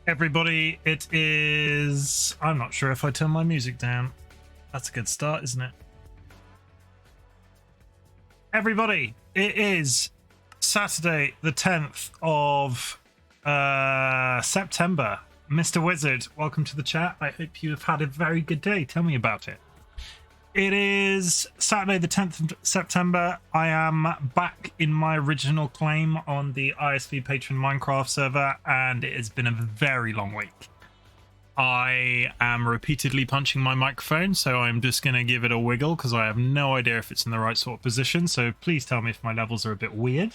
Everybody, it is... I'm not sure if I turn my music down. That's a good start, isn't it? Everybody, it is Saturday, the 10th of September. Mr. Wizard, welcome to the chat. I hope you have had a very good day. Tell me about it. It is Saturday, the 10th of September. I am back in my original claim on the iSV Patron Minecraft server, and it has been a very long week. I am repeatedly punching my microphone, so I'm just going to give it a wiggle because I have no idea if it's in the right sort of position. So please tell me if my levels are a bit weird.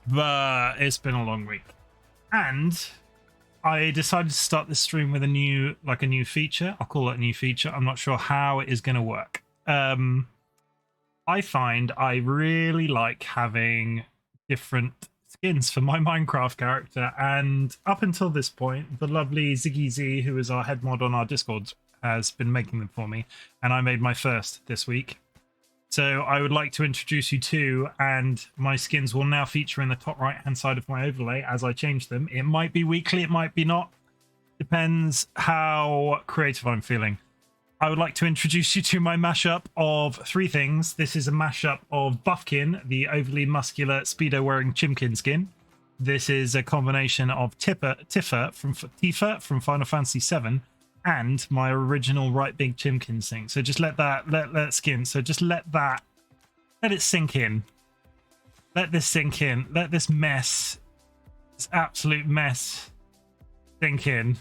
But it's been a long week. And I decided to start this stream with a new feature. I'll call it a new feature. I'm not sure how it is going to work. I find I really like having different skins for my Minecraft character, and up until this point, the lovely Ziggy Z, who is our head mod on our Discord, has been making them for me, and I made my first this week. So I would like to introduce you to, and my skins will now feature in the top right hand side of my overlay as I change them. It might be weekly, it might be not. Depends how creative I'm feeling. I would like to introduce you to my mashup of three things. This is a mashup of Buffkin, the overly muscular Speedo wearing Chimken skin. This is a combination of Tifa from Final Fantasy VII and my original RightBigChimken thing. So just let skin. So just let it sink in. Let this sink in. Let this mess, this absolute mess, sink in.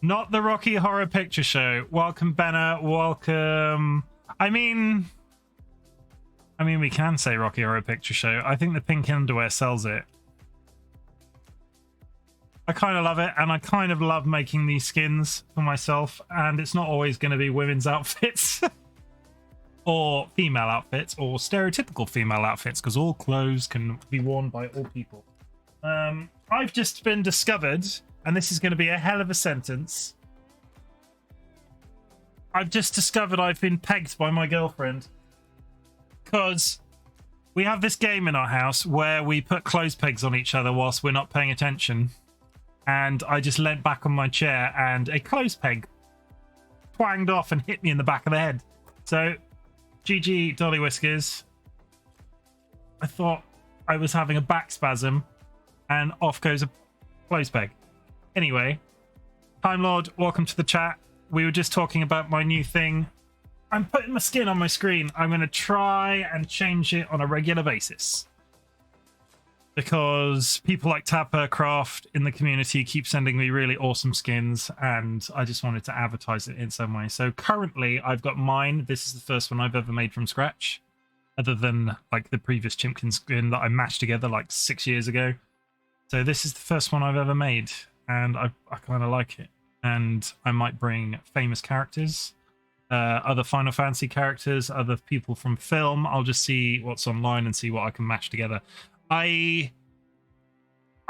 Not the Rocky Horror Picture Show. Welcome, Benna. Welcome. I mean, we can say Rocky Horror Picture Show. I think the pink underwear sells it. I kind of love it, and I kind of love making these skins for myself, and it's not always going to be women's outfits or female outfits or stereotypical female outfits, because all clothes can be worn by all people. I've just been discovered, and this is going to be a hell of a sentence. I've just discovered I've been pegged by my girlfriend, because we have this game in our house where we put clothes pegs on each other whilst we're not paying attention. And I just leant back on my chair and a clothes peg twanged off and hit me in the back of the head. So, GG DollyWhiskers. I thought I was having a back spasm and off goes a clothes peg. Anyway, Time Lord, welcome to the chat. We were just talking about my new thing. I'm putting my skin on my screen. I'm going to try and change it on a regular basis, because people like Tappercraft in the community keep sending me really awesome skins, and I just wanted to advertise it in some way. So currently I've got mine. This is the first one I've ever made from scratch, other than like the previous Chimken skin that I mashed together like 6 years ago. So this is the first one I've ever made, and I kind of like it. And I might bring famous characters, other Final Fantasy characters, other people from film. I'll just see what's online and see what I can mash together. I'm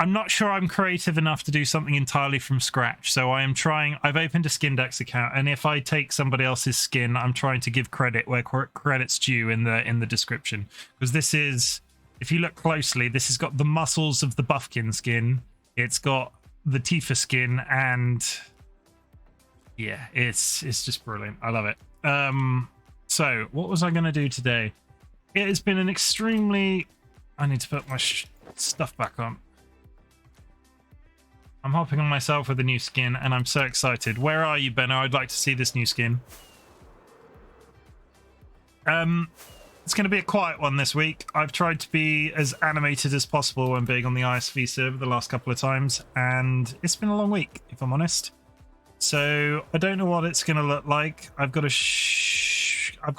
not sure I'm creative enough to do something entirely from scratch, so I am trying. I've opened a Skindex account, and if I take somebody else's skin, I'm trying to give credit where credit's due in the description, because this is, if you look closely, this has got the muscles of the Buffkin skin, it's got the Tifa skin, and yeah, it's just brilliant. I love it. So what was I going to do today? It has been an extremely... I need to put my stuff back on. I'm hopping on myself with a new skin, and I'm so excited. Where are you, Benno? I'd like to see this new skin. It's going to be a quiet one this week. I've tried to be as animated as possible when being on the iSV server the last couple of times, and it's been a long week, if I'm honest. So I don't know what it's going to look like. I've got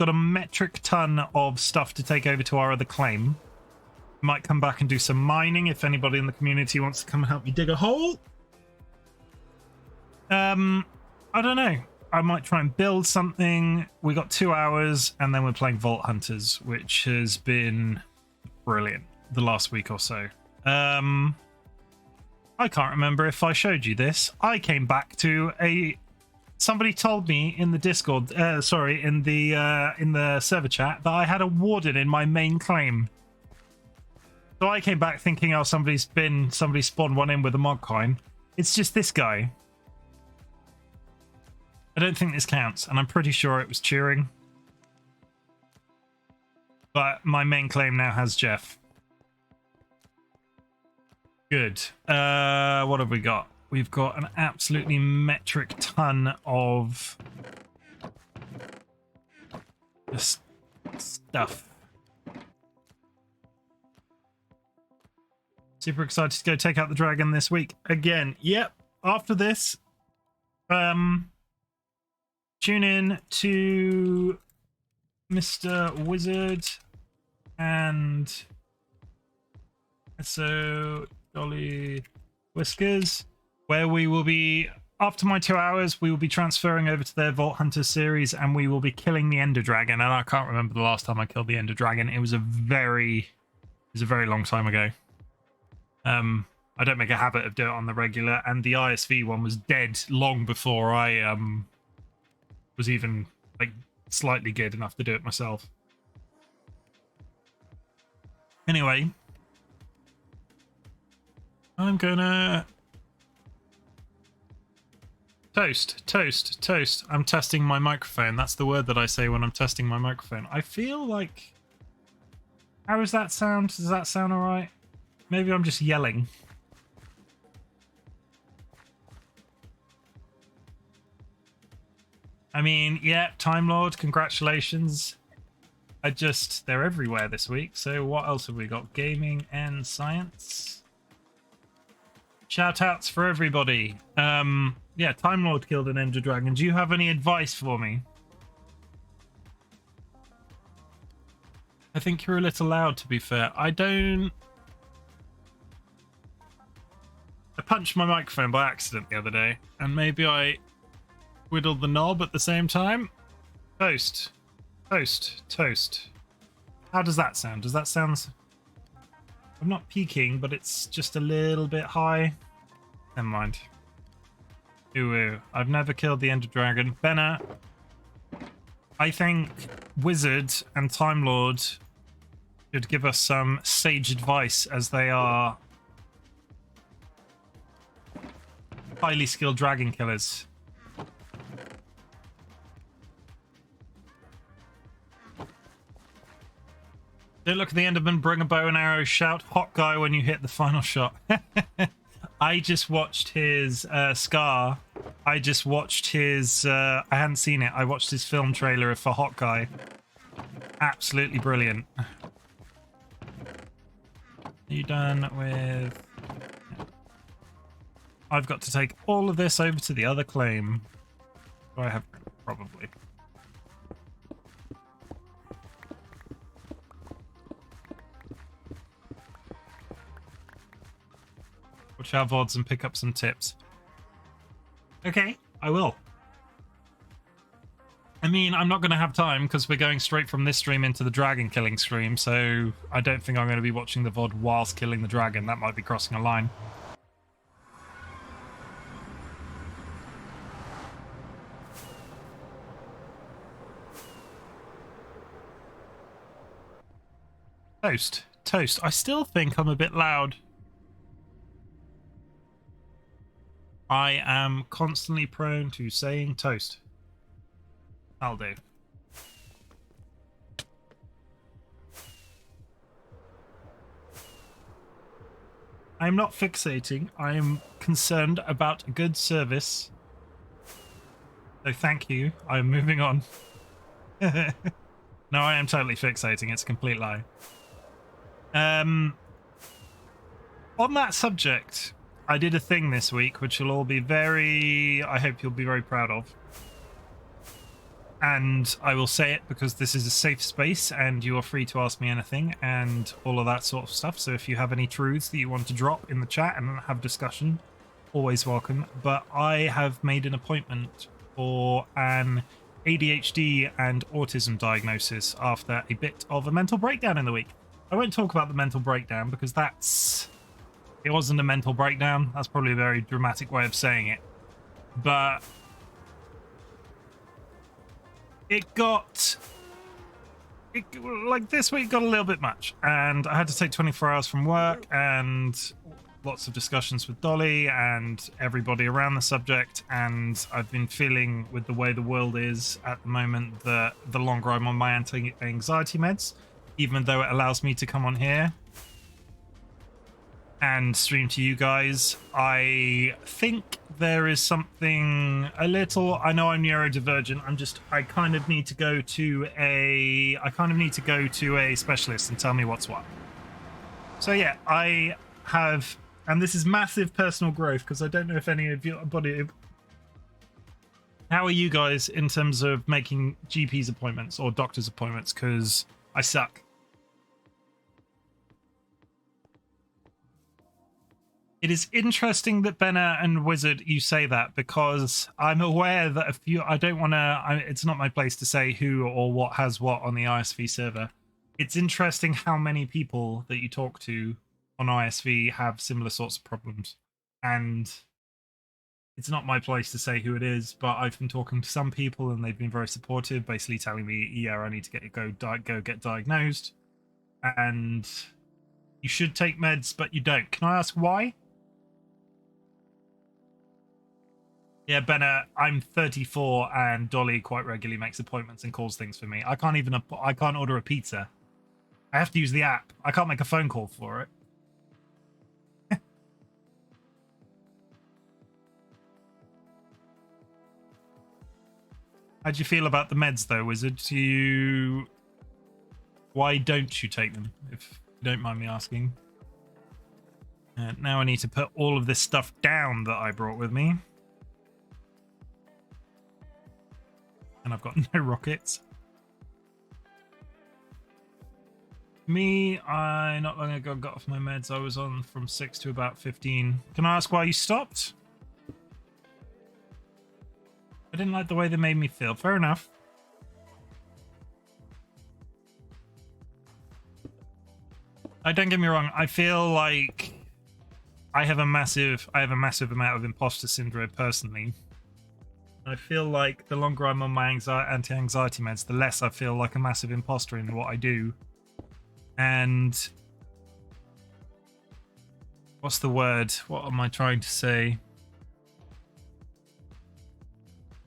a metric ton of stuff to take over to our other claim. Might come back and do some mining if anybody in the community wants to come and help me dig a hole. I don't know. I might try and build something. We got 2 hours, and then we're playing Vault Hunters, which has been brilliant the last week or so. I can't remember if I showed you this. I came back to somebody told me in the Discord, in the server chat, that I had a warden in my main claim. So I came back thinking, oh, somebody spawned one in with a mod coin. It's just this guy. I don't think this counts, and I'm pretty sure it was cheering. But my main claim now has Jeff. Good. What have we got? We've got an absolutely metric ton of just stuff. Super excited to go take out the dragon this week. Again, yep. After this, tune in to Mr. Wizard and so DollyWhiskers, where we will be, after my 2 hours, we will be transferring over to their Vault Hunter series, and we will be killing the Ender Dragon. And I can't remember the last time I killed the Ender Dragon. It was a very long time ago. I don't make a habit of doing it on the regular, and the iSV one was dead long before I was even like slightly good enough to do it myself. Anyway, I'm gonna toast. I'm testing my microphone. That's the word that I say when I'm testing my microphone. I feel like, how does that sound? Does that sound all right? Maybe I'm just yelling. I mean, yeah, Time Lord, congratulations. They're everywhere this week. So what else have we got? Gaming and science. Shout outs for everybody. Yeah, Time Lord killed an Ender Dragon. Do you have any advice for me? I think you're a little loud, to be fair. I punched my microphone by accident the other day, and maybe I whittled the knob at the same time. Toast. How does that sound? Does that sound... I'm not peaking, but it's just a little bit high. Never mind. Ooh, I've never killed the Ender Dragon. Benna, I think Wizard and Time Lord should give us some sage advice, as they are highly skilled dragon killers. Don't look at the Enderman, bring a bow and arrow, shout hot guy when you hit the final shot. I just watched his Scar. I just watched his I hadn't seen it. I watched his film trailer for Hot Guy. Absolutely brilliant. Are you done with... I've got to take all of this over to the other claim. Do I have... Probably. Watch our VODs and pick up some tips. Okay, I will. I mean, I'm not going to have time because we're going straight from this stream into the dragon killing stream, so I don't think I'm going to be watching the VOD whilst killing the dragon. That might be crossing a line. Toast. I still think I'm a bit loud. I am constantly prone to saying toast. I'll do. I'm not fixating. I am concerned about a good service. So thank you. I'm moving on. No, I am totally fixating. It's a complete lie. On that subject, I did a thing this week, which you'll all be I hope you'll be very proud of. And I will say it because this is a safe space and you are free to ask me anything and all of that sort of stuff. So if you have any truths that you want to drop in the chat and have discussion, always welcome. But I have made an appointment for an ADHD and autism diagnosis after a bit of a mental breakdown in the week. I won't talk about the mental breakdown because it wasn't a mental breakdown. That's probably a very dramatic way of saying it. But it got like this week got a little bit much, and I had to take 24 hours from work and lots of discussions with Dolly and everybody around the subject, and I've been feeling with the way the world is at the moment that the longer I'm on my anti-anxiety meds, even though it allows me to come on here and stream to you guys, I think there is something a little, I know I'm neurodivergent, I kind of need to go to a specialist and tell me what's what. So yeah, I have, and this is massive personal growth, because I don't know if any of you, how are you guys in terms of making GP's appointments or doctor's appointments, because I suck. It is interesting that Benna and Wizard, you say that, because I'm aware that if you, I don't want to, it's not my place to say who or what has what on the iSV server. It's interesting how many people that you talk to on iSV have similar sorts of problems. And it's not my place to say who it is, but I've been talking to some people and they've been very supportive, basically telling me, yeah, I need to go get diagnosed. And you should take meds, but you don't. Can I ask why? Yeah, Benna, I'm 34 and Dolly quite regularly makes appointments and calls things for me. I can't order a pizza. I have to use the app. I can't make a phone call for it. How do you feel about the meds though, Wizard? Why don't you take them, if you don't mind me asking? Now I need to put all of this stuff down that I brought with me. And I've got no rockets. Me, I not long ago got off my meds. I was on from 6 to about 15. Can I ask why you stopped? I didn't like the way they made me feel. Fair enough. Don't get me wrong. I feel like I have a massive amount of imposter syndrome personally. I feel like the longer I'm on my anti-anxiety meds, the less I feel like a massive imposter in what I do. And what's the word? What am I trying to say?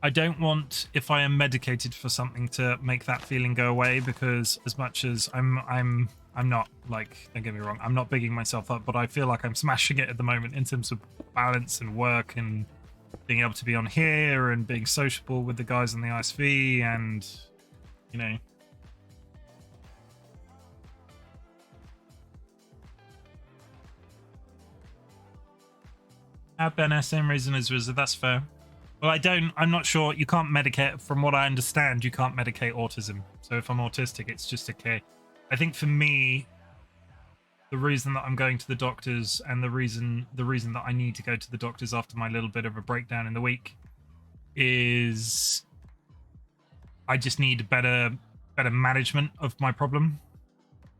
I don't want, if I am medicated for something, to make that feeling go away, because as much as I'm not, like, don't get me wrong, I'm not bigging myself up, but I feel like I'm smashing it at the moment in terms of balance and work and being able to be on here and being sociable with the guys on the iSV, and you know. Ben, same reason as Wizard, that's fair. Well, I'm not sure, you can't medicate, from what I understand, you can't medicate autism. So if I'm autistic, it's just okay. I think for me, the reason that I'm going to the doctors and the reason that I need to go to the doctors after my little bit of a breakdown in the week is I just need better management of my problem.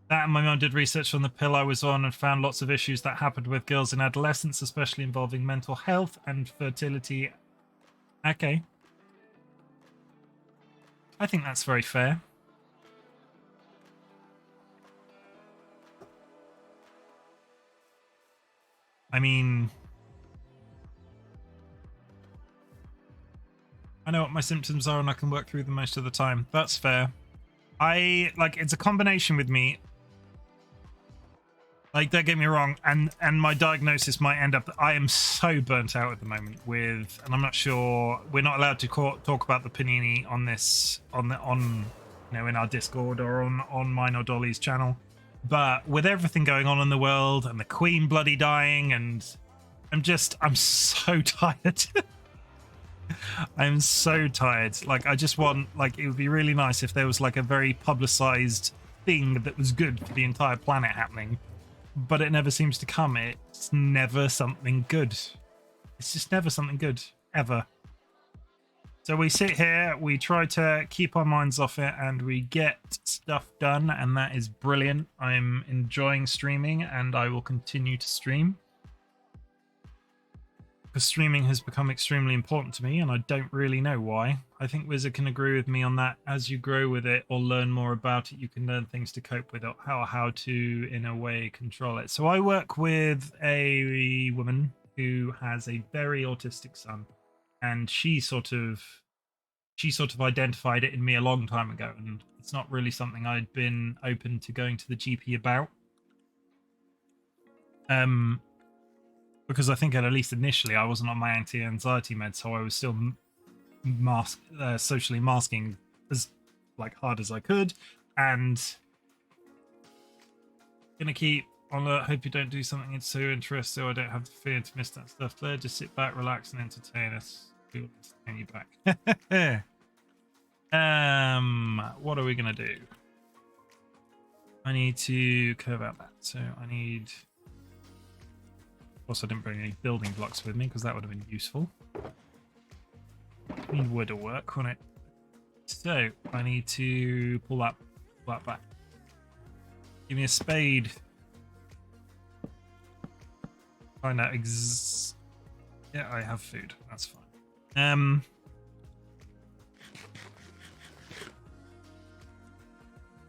That, and my mum did research on the pill I was on and found lots of issues that happened with girls in adolescence, especially involving mental health and fertility. Okay. I think that's very fair. I mean, I know what my symptoms are and I can work through them most of the time. That's fair. It's a combination with me. Like, don't get me wrong, and my diagnosis might end up, I am so burnt out at the moment with, and I'm not sure, we're not allowed to talk about the panini on this, in our Discord or on mine or Dolly's channel. But with everything going on in the world and the Queen bloody dying, and I'm so tired. I'm so tired. Like, I just want, like, it would be really nice if there was like a very publicized thing that was good for the entire planet happening. But it never seems to come. It's never something good. It's just never something good, ever. So we sit here, we try to keep our minds off it, and we get stuff done, and that is brilliant. I'm enjoying streaming, and I will continue to stream. because streaming has become extremely important to me, and I don't really know why. I think Wizard can agree with me on that. As you grow with it or learn more about it, you can learn things to cope with it, how to, in a way, control it. So I work with a woman who has a very autistic son, and she sort of identified it in me a long time ago, and it's not really something I'd been open to going to the GP about. Because I think at least initially I wasn't on my anti-anxiety meds, so I was still socially masking as hard as I could, and gonna keep on alert. Hope you don't do something it's so interesting, or I don't have the fear to miss that stuff there. Just sit back, relax, and entertain us. We'll entertain you back. What are we gonna do? I need to curve out that, so I need. Of course, I didn't bring any building blocks with me because that would have been useful. I mean, wood will work, wouldn't it? So I need to pull that back. Give me a spade. Find out yeah, I have food. That's fine.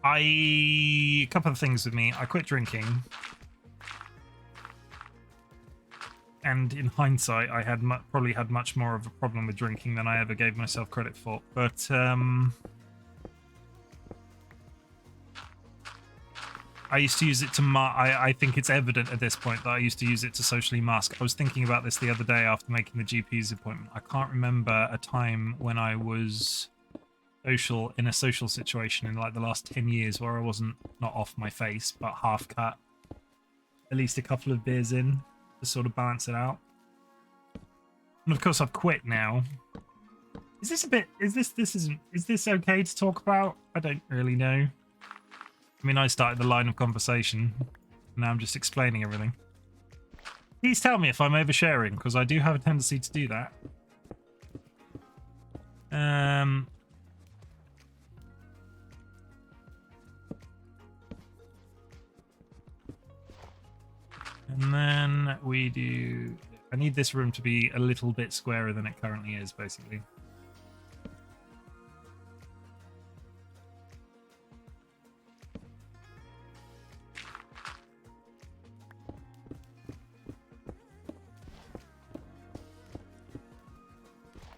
A couple of things with me. I quit drinking. And in hindsight, I had probably had much more of a problem with drinking than I ever gave myself credit for. But I used to use it to I think it's evident at this point that I used to use it to socially mask. I was thinking about this the other day after making the GP's appointment. I can't remember a time when I was in a social situation in like the last 10 years where I wasn't not off my face, but half cut. At least a couple of beers in. To sort of balance it out. And of course I've quit now. Is this okay to talk about? I don't really know. I mean, I started the line of conversation. Now I'm just explaining everything. Please tell me if I'm oversharing, because I do have a tendency to do that. And then we do... I need this room to be a little bit squarer than it currently is, basically.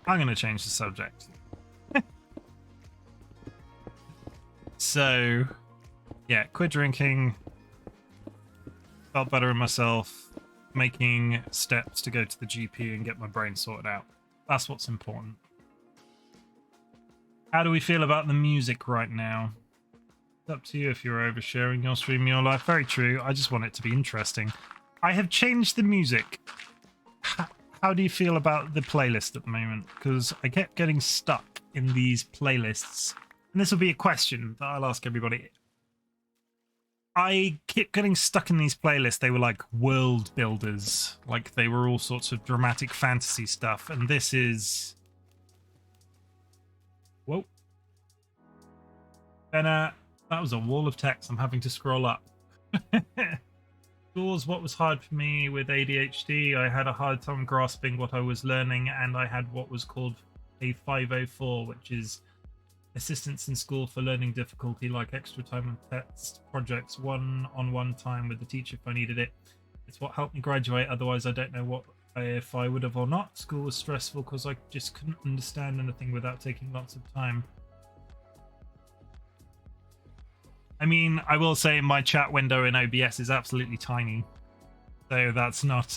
I'm going to change the subject. So, yeah, quit drinking. Felt better in myself, making steps to go to the GP and get my brain sorted out. That's what's important. How do we feel about the music right now? It's up to you if you're oversharing your stream, your life. Very true. I just want it to be interesting. I have changed the music. How do you feel about the playlist at the moment? Because I kept getting stuck in these playlists. And this will be a question that I'll ask everybody. I kept getting stuck in these playlists. They were like world builders. Like they were all sorts of dramatic fantasy stuff. And this is... Whoa. Then that was a wall of text. I'm having to scroll up. Scores, what was hard for me with ADHD? I had a hard time grasping what I was learning, and I had what was called a 504, which is assistance in school for learning difficulty, like extra time on test projects, one-on-one time with the teacher if I needed it. It's what helped me graduate. Otherwise, I don't know if I would have or not. School was stressful because I just couldn't understand anything without taking lots of time. I mean, I will say my chat window in OBS is absolutely tiny, so that's not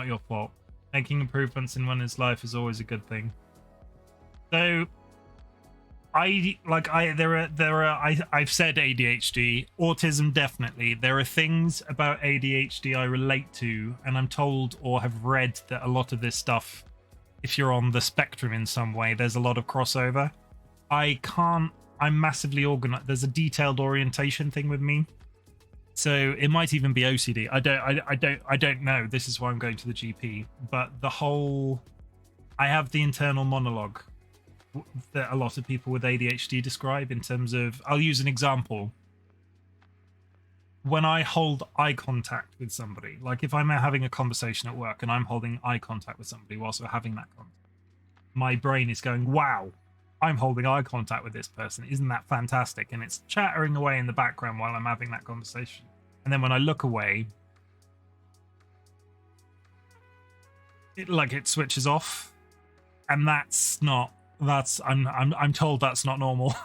your fault. Making improvements in one's life is always a good thing. So I've said ADHD, autism definitely. There are things about ADHD I relate to, and I'm told or have read that a lot of this stuff, if you're on the spectrum in some way, there's a lot of crossover. I'm massively organized. There's a detailed orientation thing with me, so it might even be OCD. I don't know. This is why I'm going to the GP. But I have the internal monologue that a lot of people with ADHD describe in terms of. I'll use an example. when I hold eye contact with somebody, like if I'm having a conversation at work and I'm holding eye contact with somebody whilst we're having that contact, my brain is going, wow, I'm holding eye contact with this person. Isn't that fantastic? And it's chattering away in the background while I'm having that conversation. And then when I look away, it switches off. And I'm told that's not normal.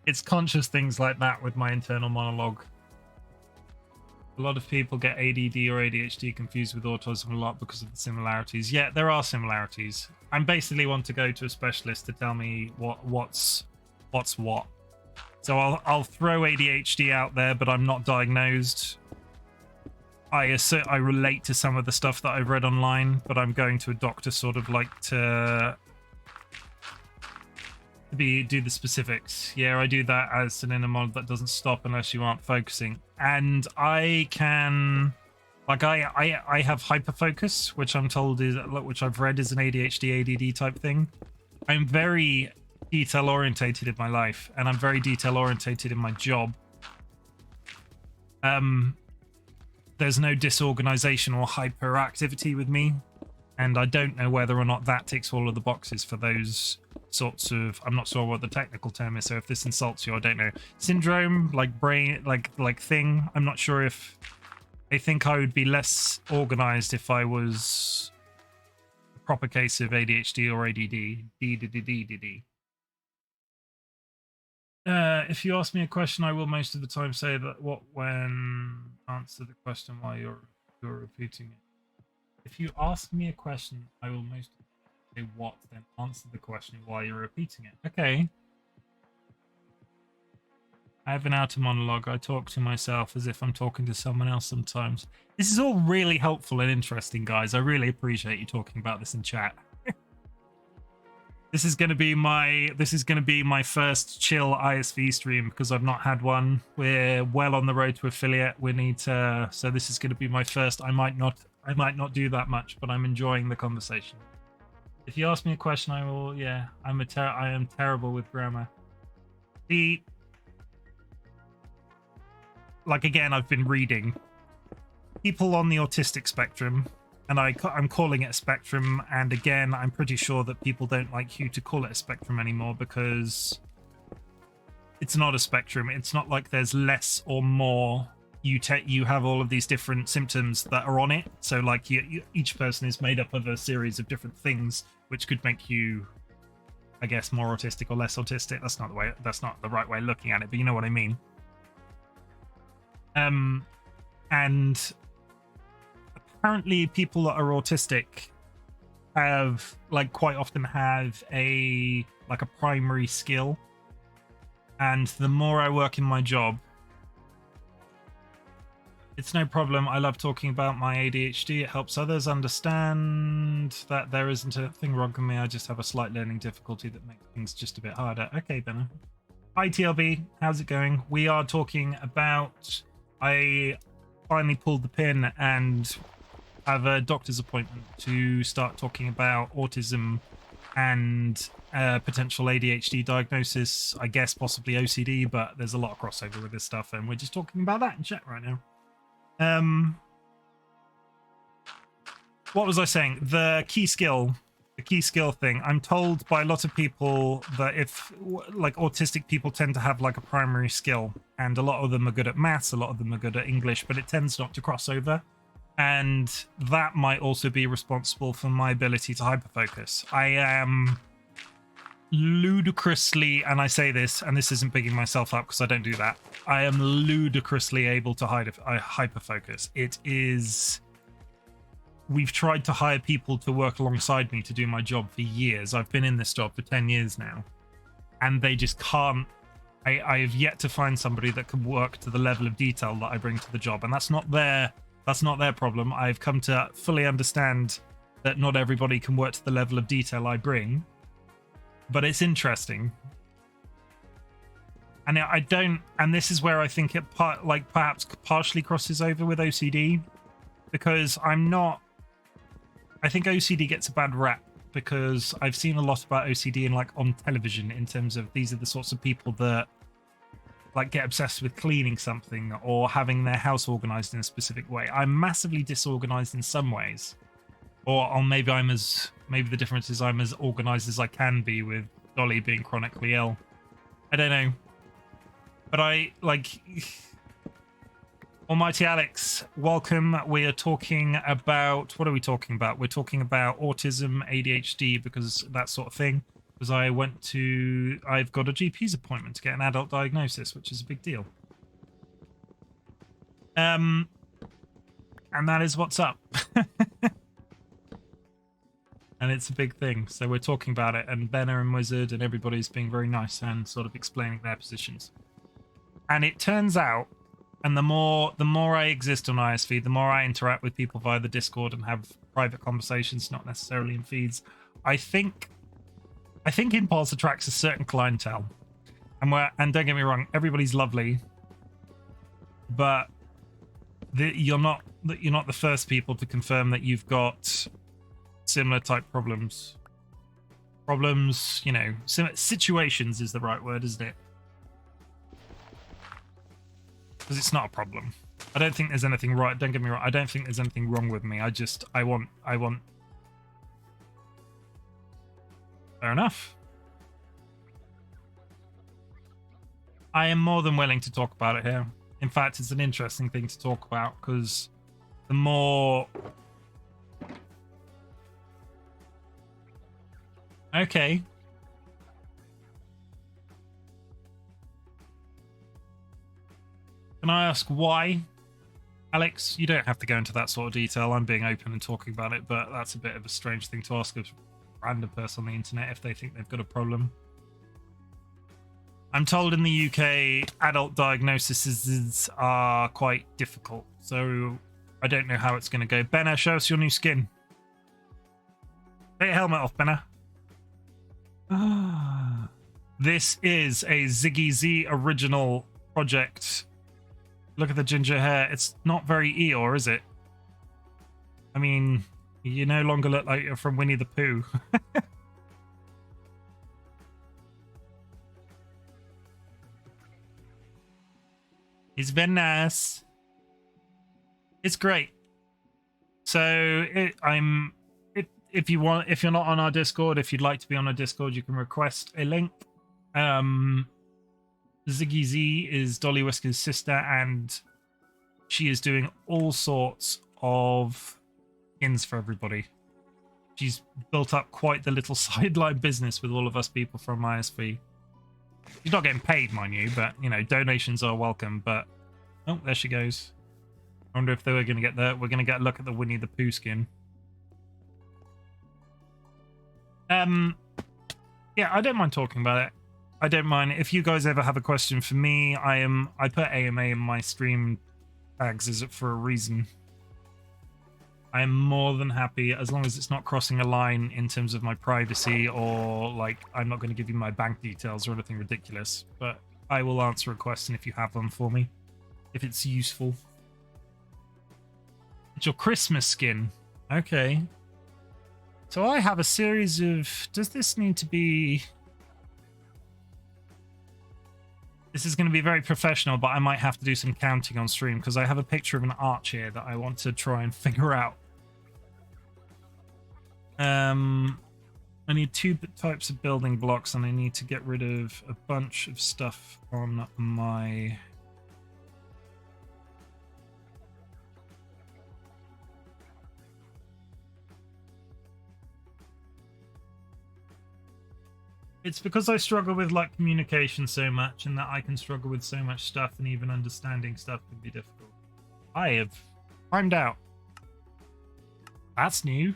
It's conscious things like that with my internal monologue. A lot of people get ADD or ADHD confused with autism a lot because of the similarities. Yeah, there are similarities. I basically want to go to a specialist to tell me what's what. So I'll throw ADHD out there, but I'm not diagnosed. I relate to some of the stuff that I've read online, but I'm going to a doctor sort of like to do the specifics. Yeah, I do that as an inner mod that doesn't stop unless you aren't focusing. And I can, like, I have hyperfocus, which I'm told is, which I've read is an ADHD, ADD type thing. I'm very detail orientated in my life, and I'm very detail orientated in my job. There's no disorganization or hyperactivity with me, and I don't know whether or not that ticks all of the boxes for those sorts of, I'm not sure what the technical term is, so if this insults you, I don't know, syndrome, like brain, like thing. I'm not sure if they think I would be less organized if I was a proper case of ADHD or ADD. If you ask me a question, I will most of the time say that when answer the question while you're repeating it. If you ask me a question, I will most of the time say what, then answer the question while you're repeating it. Okay. I have an outer monologue. I talk to myself as if I'm talking to someone else sometimes. This is all really helpful and interesting, guys. I really appreciate you talking about this in chat. This is going to be my first chill ISV stream because I've not had one. We're well on the road to affiliate. We need to, so this is going to be my first. I might not do that much, but I'm enjoying the conversation. If you ask me a question, I will. Yeah, I am terrible with grammar. Like again, I've been reading people on the autistic spectrum. And I'm calling it a spectrum, and again, I'm pretty sure that people don't like you to call it a spectrum anymore because it's not a spectrum. It's not like there's less or more. You have all of these different symptoms that are on it. So like each person is made up of a series of different things, which could make you, I guess, more autistic or less autistic. That's not the right way of looking at it, but you know what I mean. And apparently people that are autistic have quite often have a primary skill, and the more I work in my job, it's no problem. I love talking about my ADHD. It helps others understand that there isn't a thing wrong with me. I just have a slight learning difficulty that makes things just a bit harder. Okay, Ben. Hi TLB, how's it going? We are talking about, I finally pulled the pin and have a doctor's appointment to start talking about autism and potential ADHD diagnosis, I guess possibly OCD, but there's a lot of crossover with this stuff, and we're just talking about that in chat right now. What was I saying? The key skill thing. I'm told by a lot of people that if autistic people tend to have a primary skill, and a lot of them are good at maths, a lot of them are good at English, but it tends not to cross over. And that might also be responsible for my ability to hyperfocus. I am ludicrously, and I say this, and this isn't bigging myself up because I don't do that, I am ludicrously able to hyperfocus. It is... We've tried to hire people to work alongside me to do my job for years. I've been in this job for 10 years now. And they just can't... I have yet to find somebody that can work to the level of detail that I bring to the job. And that's not their problem. I've come to fully understand that not everybody can work to the level of detail I bring. But it's interesting. And I don't... And this is where I think it perhaps partially crosses over with OCD. Because I'm not... I think OCD gets a bad rap because I've seen a lot about OCD in on television in terms of these are the sorts of people that like get obsessed with cleaning something or having their house organized in a specific way. I'm massively disorganized in some ways, or maybe maybe the difference is I'm as organized as I can be with Dolly being chronically ill. I don't know, but I like. Almighty Alex, welcome. We are talking about, what are we talking about? We're talking about autism, ADHD, because that sort of thing. Because I've got a GP's appointment to get an adult diagnosis, which is a big deal. And that is what's up. And it's a big thing. So we're talking about it, and Benna and Wizard and everybody's being very nice and sort of explaining their positions. And it turns out, and the more I exist on iSV, the more I interact with people via the Discord and have private conversations, not necessarily in feeds. I think Impulse attracts a certain clientele, and don't get me wrong, everybody's lovely, but you're not the first people to confirm that you've got similar type problems. You know, situations is the right word, isn't it? Because it's not a problem. I don't think there's anything right. Don't get me wrong. I don't think there's anything wrong with me. I want. Fair enough. I am more than willing to talk about it here. In fact, it's an interesting thing to talk about because the more. Okay. Can I ask why? Alex, you don't have to go into that sort of detail. I'm being open and talking about it, but that's a bit of a strange thing to ask a random person on the internet if they think they've got a problem. I'm told in the UK, adult diagnoses are quite difficult, so I don't know how it's going to go. Benna, show us your new skin. Take your helmet off, Benna. This is a Ziggy Z original project. Look at the ginger hair. It's not very Eeyore, is it? I mean, you no longer look like you're from Winnie the Pooh. It's very nice. It's great. So if you're not on our Discord, if you'd like to be on our Discord, you can request a link. Ziggy Z is DollyWhiskers' sister, and she is doing all sorts of skins for everybody. She's built up quite the little sideline business with all of us people from iSV. She's not getting paid, mind you, but, you know, donations are welcome. But, oh, there she goes. I wonder if we're going to get we're going to get a look at the Winnie the Pooh skin. Yeah, I don't mind talking about it. I don't mind. If you guys ever have a question for me, I put AMA in my stream tags as it for a reason. I am more than happy, as long as it's not crossing a line in terms of my privacy, or like I'm not going to give you my bank details or anything ridiculous, but I will answer a question if you have one for me, if it's useful. It's your Christmas skin. Okay. So I have a series of... Does this need to be... This is going to be very professional, but I might have to do some counting on stream because I have a picture of an arch here that I want to try and figure out. I need 2 types of building blocks, and I need to get rid of a bunch of stuff on my... It's because I struggle with like communication so much, and that I can struggle with so much stuff, and even understanding stuff can be difficult. I have timed out. That's new.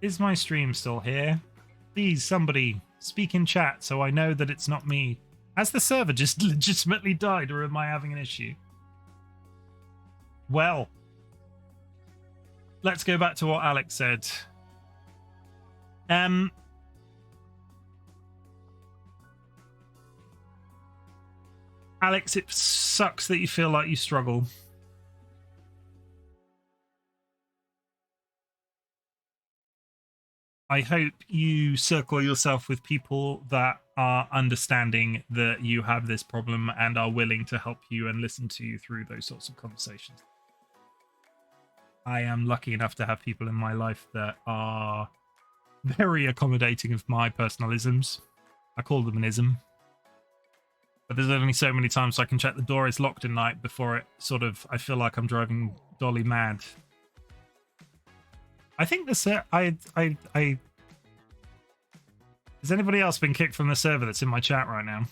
Is my stream still here? Please, somebody speak in chat so I know that it's not me. Has the server just legitimately died, or am I having an issue? Well, let's go back to what Alex said. Alex, it sucks that you feel like you struggle. I hope you circle yourself with people that are understanding that you have this problem and are willing to help you and listen to you through those sorts of conversations. I am lucky enough to have people in my life that are very accommodating of my personalisms. I call them an ism. But there's only so many times I can check the door is locked at night before it sort of, I feel like I'm driving Dolly mad. I think this, has anybody else been kicked from the server that's in my chat right now?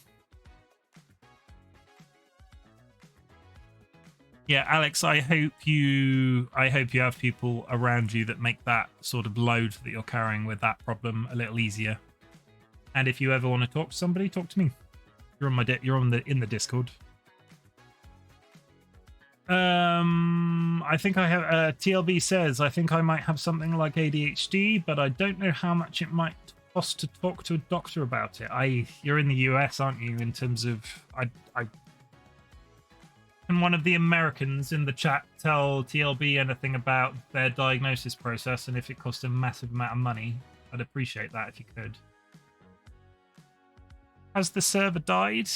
Yeah, Alex, I hope you have people around you that make that sort of load that you're carrying with that problem a little easier. And if you ever want to talk to somebody, talk to me. You're on in the Discord. I think I have TLB says I think I might have something like ADHD, but I don't know how much it might cost to talk to a doctor about it. You're in the US, aren't you? In terms of can one of the Americans in the chat tell TLB anything about their diagnosis process and if it costs a massive amount of money? I'd appreciate that if you could. Has the server died?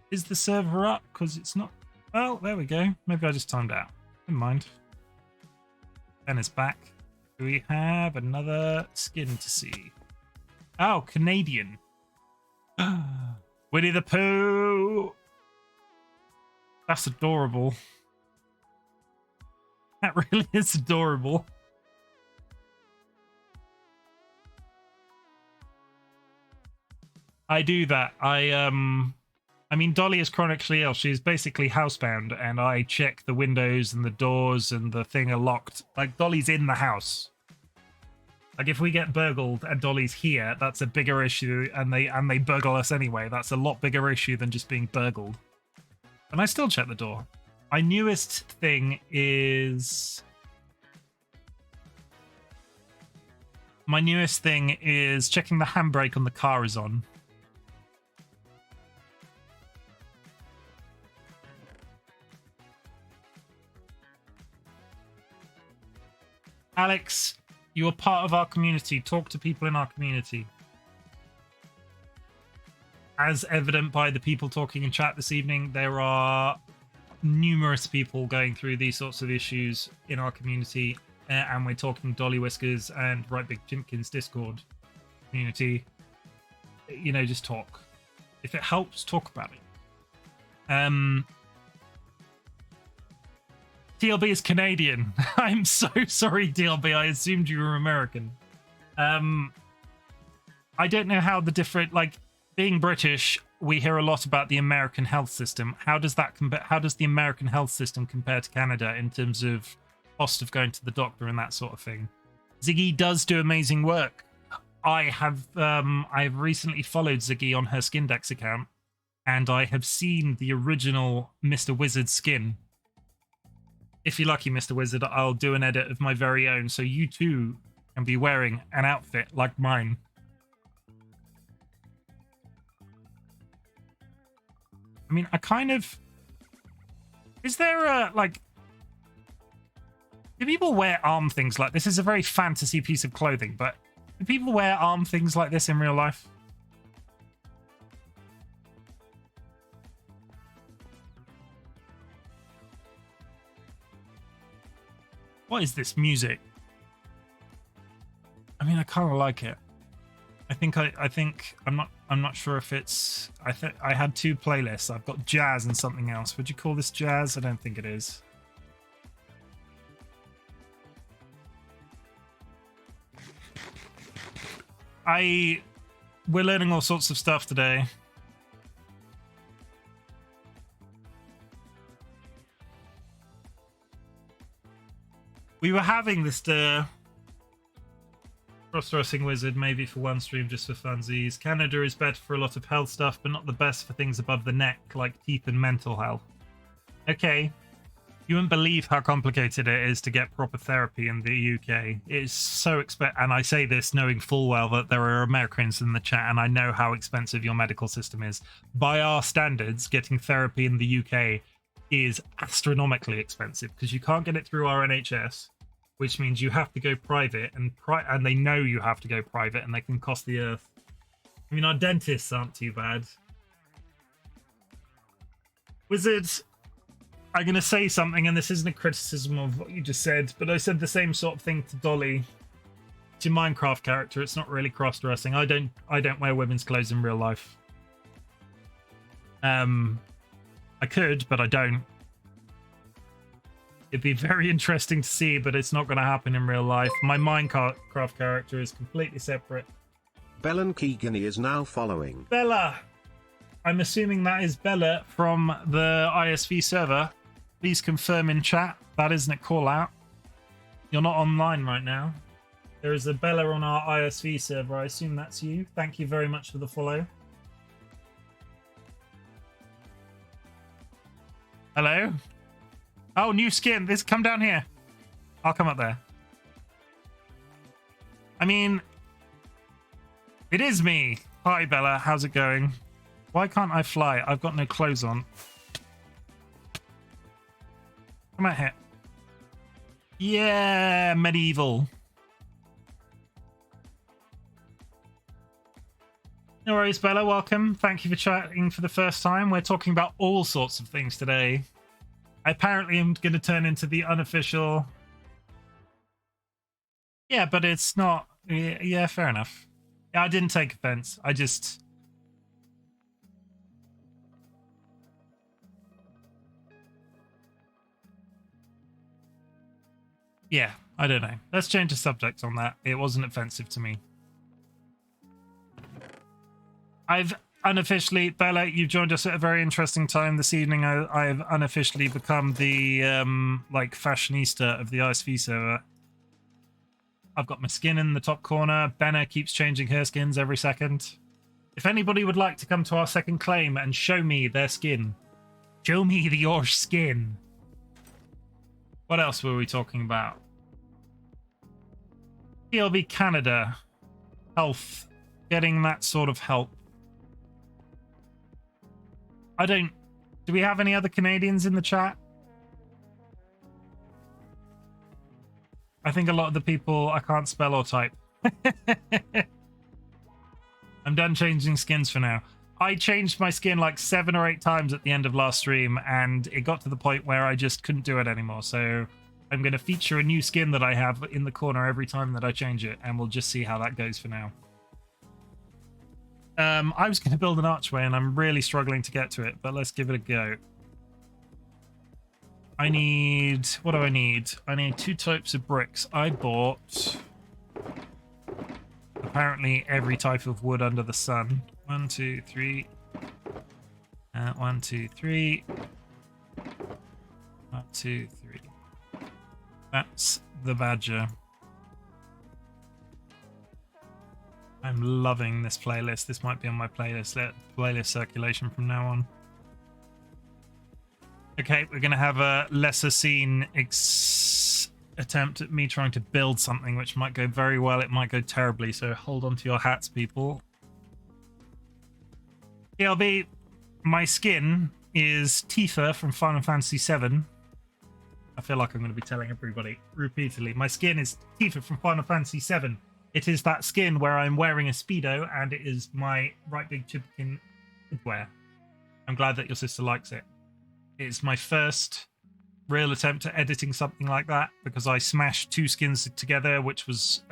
Is the server up? Because it's not. Well, there we go. Maybe I just timed out. Never mind. Ben is back. Do we have another skin to see? Oh, Canadian. Winnie the Pooh. That's adorable. That really is adorable. I do that. I mean, Dolly is chronically ill. She's basically housebound, and I check the windows and the doors and the thing are locked. Like, Dolly's in the house. Like, if we get burgled and Dolly's here, that's a bigger issue, and they burgle us anyway. That's a lot bigger issue than just being burgled. And I still check the door. My newest thing is checking the handbrake on the car is on. Alex, you are part of our community. Talk to people in our community. As evident by the people talking in chat this evening, there are numerous people going through these sorts of issues in our community, and we're talking DollyWhiskers and RightBigChimken's Discord community. You know, just talk. If it helps, talk about it. TLB is Canadian. I'm so sorry, TLB. I assumed you were American. I don't know how the different, like, being British, we hear a lot about the American health system. How does that how does the American health system compare to Canada in terms of cost of going to the doctor and that sort of thing? Ziggy does do amazing work. I've recently followed Ziggy on her Skindex account, and I have seen the original Mr. Wizard skin. If you're lucky, Mr. Wizard, I'll do an edit of my very own, so you too can be wearing an outfit like mine. I mean, I kind of... Is there a, like... Do people wear arm things like this? This is a very fantasy piece of clothing, but do people wear arm things like this in real life? What is this music? I mean, I kind of like it. I think I'm not sure if it's. I had two playlists. I've got jazz and something else. Would you call this jazz? I don't think it is. We're learning all sorts of stuff today. We were having this cross-dressing wizard maybe for one stream just for funsies. Canada is better for a lot of health stuff, but not the best for things above the neck, like teeth and mental health. Okay. You wouldn't believe how complicated it is to get proper therapy in the UK. It's so expensive, and I say this knowing full well that there are Americans in the chat, and I know how expensive your medical system is. By our standards, getting therapy in the UK is astronomically expensive because you can't get it through our NHS, which means you have to go private, and they know you have to go private, and they can cost the earth. I mean, our dentists aren't too bad. Wizards, I'm going to say something, and this isn't a criticism of what you just said, but I said the same sort of thing to Dolly. It's your Minecraft character. It's not really cross-dressing. I don't wear women's clothes in real life. I could, but I don't. It'd be very interesting to see, but it's not going to happen in real life. My Minecraft character is completely separate. Bellen Keegany is now following. Bella! I'm assuming that is Bella from the iSV server. Please confirm in chat. That isn't a call out. You're not online right now. There is a Bella on our iSV server. I assume that's you. Thank you very much for the follow. Hello? Oh, new skin. Come down here. I'll come up there. I mean, it is me. Hi, Bella. How's it going? Why can't I fly? I've got no clothes on. Come out here. Yeah, medieval. No worries, Bella. Welcome. Thank you for chatting for the first time. We're talking about all sorts of things today. I apparently am going to turn into the unofficial... Yeah, but it's not... Yeah, fair enough. Yeah, I didn't take offense. I just... Yeah, I don't know. Let's change the subject on that. It wasn't offensive to me. I've unofficially, Bella, you've joined us at a very interesting time this evening. I've unofficially become the like fashionista of the iSV server. I've got my skin in the top corner. Benna keeps changing her skins every second. If anybody would like to come to our second claim and show me their skin, show me your skin. What else were we talking about? PLB Canada. Health. Getting that sort of help. I don't... Do we have any other Canadians in the chat? I think a lot of the people I can't spell or type. I'm done changing skins for now. I changed my skin like 7 or 8 times at the end of last stream, and it got to the point where I just couldn't do it anymore. So I'm going to feature a new skin that I have in the corner every time that I change it, and we'll just see how that goes for now. I was going to build an archway, and I'm really struggling to get to it, but let's give it a go. I need... What do I need? I need 2 types of bricks. I bought... apparently every type of wood under the sun. 1, 2, 3. 1, 2, 3. 1, 2, 3. That's the badger. I'm loving this playlist. This might be on my playlist circulation from now on. Okay, we're going to have a lesser seen attempt at me trying to build something, which might go very well. It might go terribly, so hold on to your hats, people. PLB, my skin is Tifa from Final Fantasy VII. I feel like I'm going to be telling everybody repeatedly. My skin is Tifa from Final Fantasy VII. It is that skin where I'm wearing a Speedo, and it is my RightBigChimken wear. I'm glad that your sister likes it. It's my first real attempt at editing something like that, because I smashed 2 skins together, which was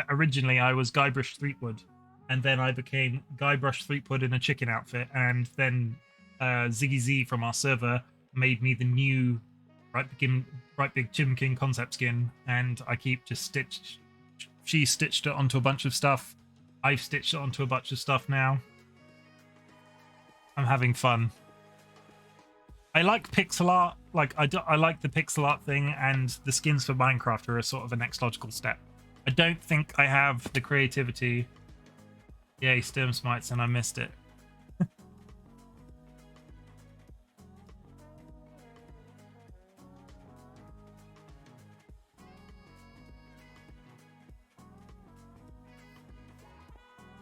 originally I was Guybrush Threepwood, and then I became Guybrush Threepwood in a chicken outfit, and then Ziggy Z from our server made me the new RightBigChimken concept skin, and I keep just she stitched it onto a bunch of stuff. I've stitched it onto a bunch of stuff now. I'm having fun. I like pixel art. Like I like the pixel art thing, and the skins for Minecraft are a sort of a next logical step. I don't think I have the creativity. Yay, Sturm Smites, and I missed it.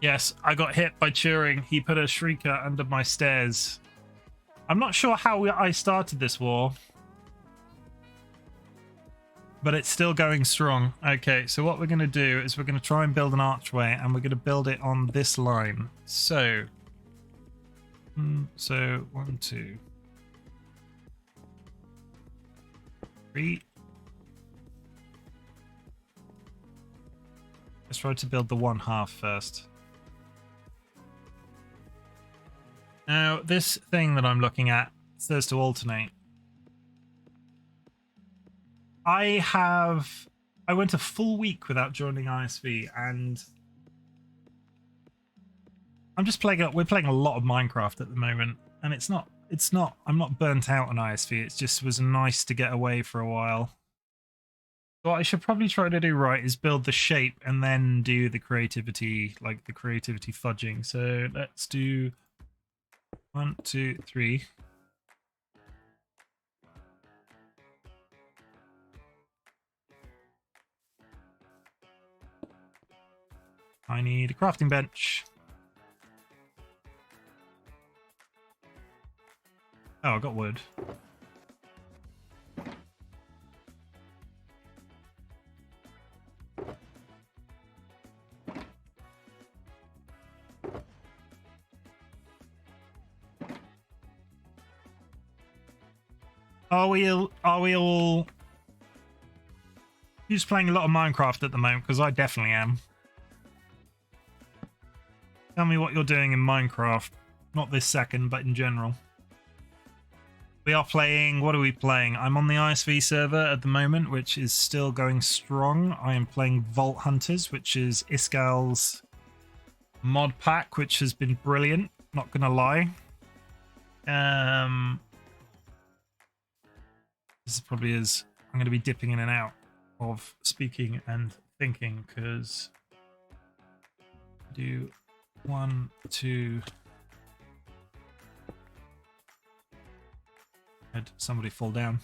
Yes, I got hit by Turing. He put a shrieker under my stairs. I'm not sure how I started this war. but it's still going strong. Okay, so what we're going to do is we're going to try and build an archway, and we're going to build it on this line. So 1, 2, 3. Let's try to build the 1/2 first. Now, this thing that I'm looking at says to alternate. I went a full week without joining iSV, and I'm just playing. We're playing a lot of Minecraft at the moment, and I'm not burnt out on iSV. It just was nice to get away for a while. So what I should probably try to do right is build the shape and then do the creativity, like the creativity fudging. So let's do 1, 2, 3. I need a crafting bench. Oh, I got wood. Are we all you're just playing a lot of Minecraft at the moment? Because I definitely am. Tell me what you're doing in Minecraft. Not this second, but in general. We are playing... What are we playing? I'm on the iSV server at the moment, which is still going strong. I am playing Vault Hunters, which is Iskal's mod pack, which has been brilliant. Not gonna lie. This probably is... I'm going to be dipping in and out of speaking and thinking, because... Do 1, 2... Had somebody fall down.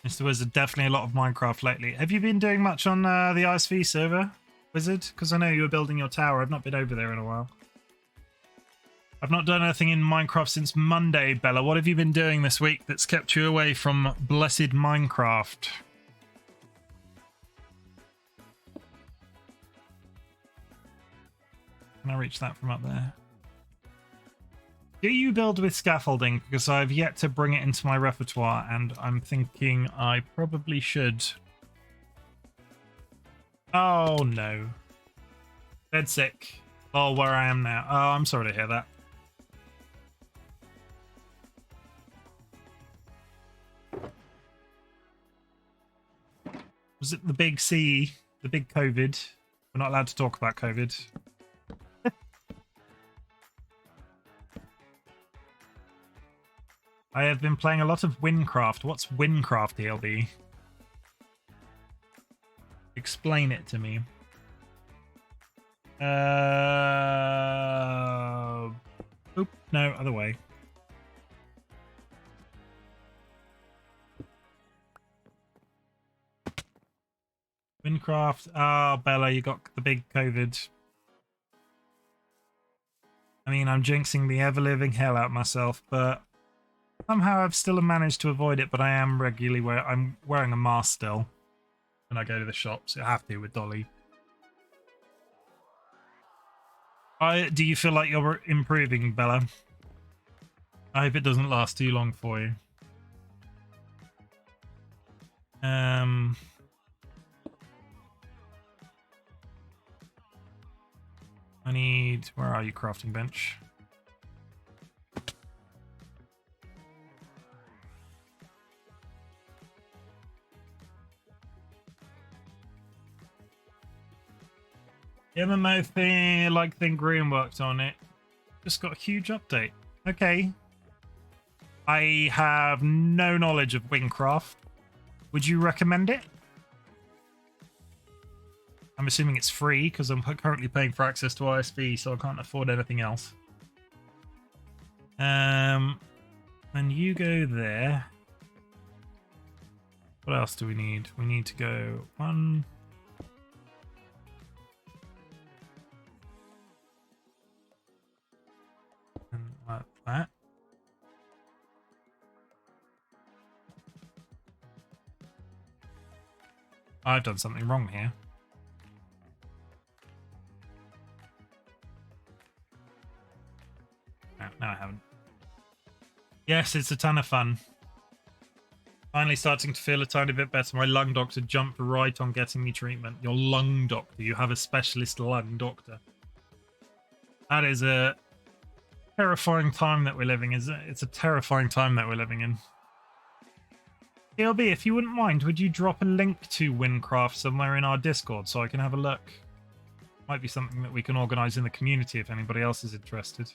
Mr. Wizard, definitely a lot of Minecraft lately. Have you been doing much on the iSV server, Wizard? Because I know you were building your tower. I've not been over there in a while. I've not done anything in Minecraft since Monday, Bella. What have you been doing this week that's kept you away from blessed Minecraft? Can I reach that from up there? Do you build with scaffolding? Because I've yet to bring it into my repertoire, and I'm thinking I probably should. Oh, no. Dead sick. Oh, where I am now. Oh, I'm sorry to hear that. Was it the big C, the big COVID? We're not allowed to talk about COVID. I have been playing a lot of Windcraft. What's Windcraft, DLB? Explain it to me. Oop, no, other way. Windcraft. Ah, Bella, you got the big COVID. I mean, I'm jinxing the ever-living hell out of myself, but somehow I've still managed to avoid it. But I am regularly I'm wearing a mask still when I go to the shops. I have to with Dolly. Do you feel like you're improving, Bella? I hope it doesn't last too long for you. I need... Where are you, crafting bench? The MMO thing, like thing Green worked on it. Just got a huge update. Okay. I have no knowledge of Windcraft. Would you recommend it? I'm assuming it's free because I'm currently paying for access to iSV, so I can't afford anything else. And you go there. What else do we need? We need to go 1. And like that. I've done something wrong here. No, I haven't. Yes, it's a ton of fun. Finally starting to feel a tiny bit better. My lung doctor jumped right on getting me treatment. Your lung doctor. You have a specialist lung doctor. That is a terrifying time that we're living in. It's a terrifying time that we're living in. TLB, if you wouldn't mind, would you drop a link to Windcraft somewhere in our Discord so I can have a look? Might be something that we can organise in the community if anybody else is interested.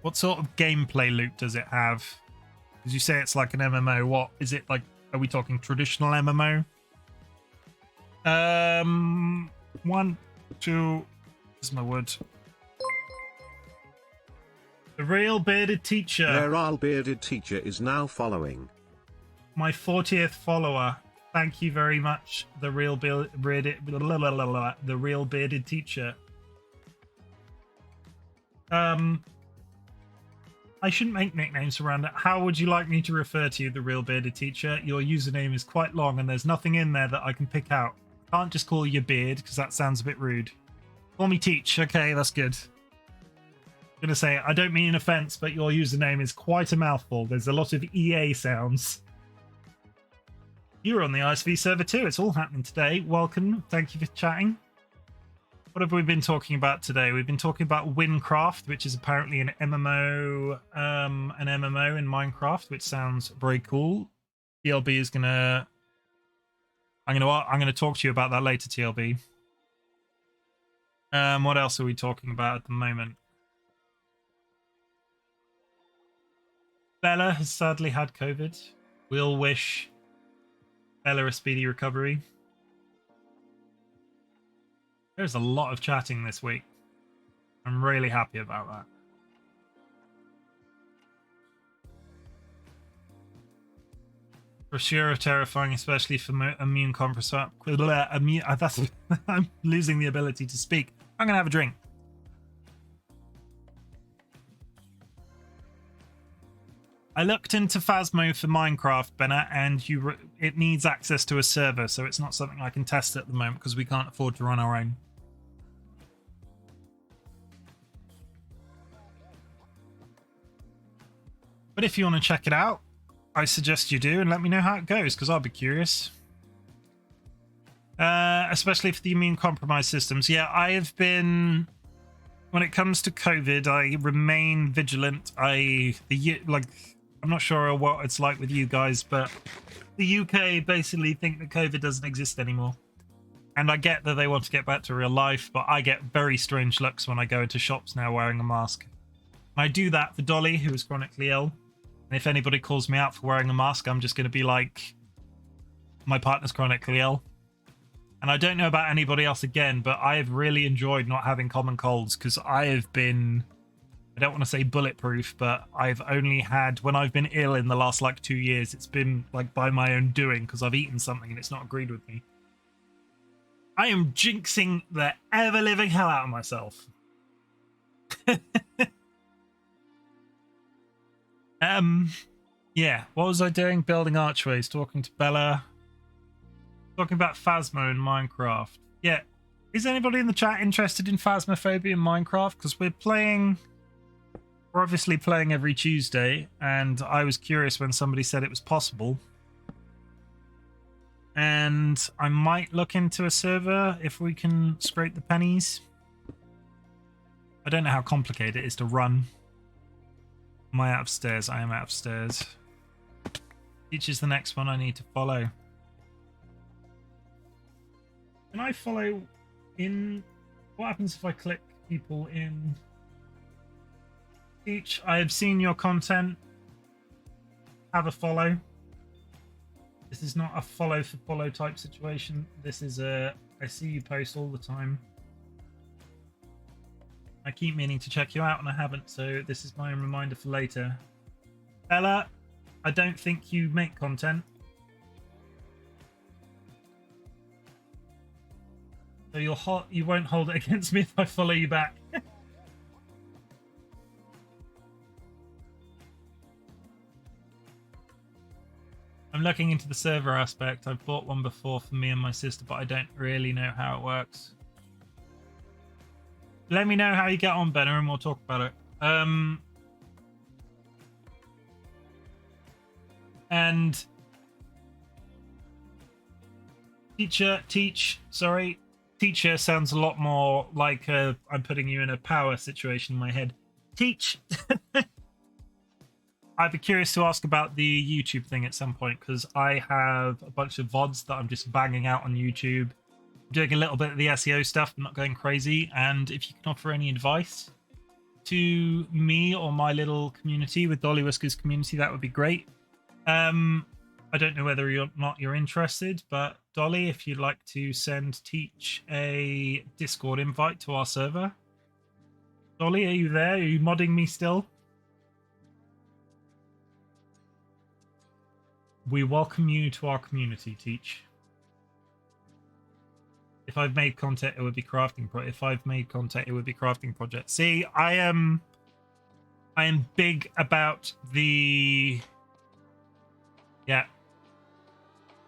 What sort of gameplay loop does it have? As you say, it's like an MMO. What is it like? Are we talking traditional MMO? 1, 2. Where's my word? The real bearded teacher. The real bearded teacher is now following. My 40th follower. Thank you very much. The real bearded teacher. I shouldn't make nicknames around it. How would you like me to refer to you, the real bearded teacher? Your username is quite long and there's nothing in there that I can pick out. I can't just call you beard because that sounds a bit rude. Call me Teach. Okay, that's good. I'm gonna say, I don't mean an offense, but your username is quite a mouthful. There's a lot of EA sounds. You're on the iSV server too. It's all happening today. Welcome. Thank you for chatting. What have we been talking about today? We've been talking about Windcraft, which is apparently an MMO in Minecraft, which sounds very cool. TLB is gonna. I'm gonna talk to you about that later, TLB. What else are we talking about at the moment? Bella has sadly had COVID. We all wish Bella a speedy recovery. There's a lot of chatting this week. I'm really happy about that. For sure, terrifying, especially for immune compromise. I'm losing the ability to speak. I'm gonna have a drink. I looked into Phasmo for Minecraft, Bennett, and it needs access to a server, so it's not something I can test at the moment because we can't afford to run our own. But if you want to check it out, I suggest you do and let me know how it goes because I'll be curious. Especially for the immune compromised systems. Yeah, I have been... When it comes to COVID, I remain vigilant. I'm not sure what it's like with you guys, but the UK basically think that COVID doesn't exist anymore. And I get that they want to get back to real life, but I get very strange looks when I go into shops now wearing a mask. I do that for Dolly, who is chronically ill. And if anybody calls me out for wearing a mask, I'm just going to be like, my partner's chronically ill. And I don't know about anybody else again, but I have really enjoyed not having common colds because I have been, I don't want to say bulletproof, but I've only had, when I've been ill in the last like 2 years, it's been like by my own doing because I've eaten something and it's not agreed with me. I am jinxing the ever-living hell out of myself. Yeah, what was I doing? Building archways, talking to Bella, talking about Phasmo in Minecraft. Yeah, is anybody in the chat interested in Phasmophobia in Minecraft? Because we're obviously playing every Tuesday, and I was curious when somebody said it was possible. And I might look into a server if we can scrape the pennies. I don't know how complicated it is to run. Am I out of stairs? I am out of stairs. Each is the next one I need to follow. Can I follow in? What happens if I click people in? Each, I have seen your content. Have a follow. This is not a follow for follow type situation. This is a, I see you post all the time. I keep meaning to check you out and I haven't, so this is my reminder for later. Bella, I don't think you make content. So you won't hold it against me if I follow you back. I'm looking into the server aspect. I've bought one before for me and my sister, but I don't really know how it works. Let me know how you get on, Benner, and we'll talk about it. And teacher sounds a lot more like I'm putting you in a power situation in my head. Teach. I'd be curious to ask about the YouTube thing at some point, because I have a bunch of VODs that I'm just banging out on YouTube, doing a little bit of the SEO stuff, but not going crazy. And if you can offer any advice to me or my little community with DollyWhiskers community, that would be great. I don't know whether you're interested, but Dolly, if you'd like to send Teach a Discord invite to our server. Dolly, are you there? Are you modding me still? We welcome you to our community, Teach. If I've made content, it would be crafting If I've made content, it would be crafting project. See, I am big about the... Yeah.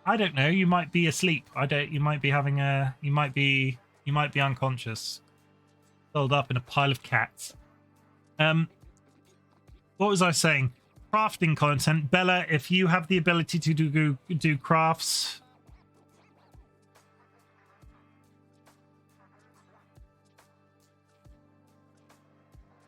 I don't know. You might be asleep. You might be having a... You might be unconscious. Curled up in a pile of cats. What was I saying? Crafting content. Bella, if you have the ability to do crafts...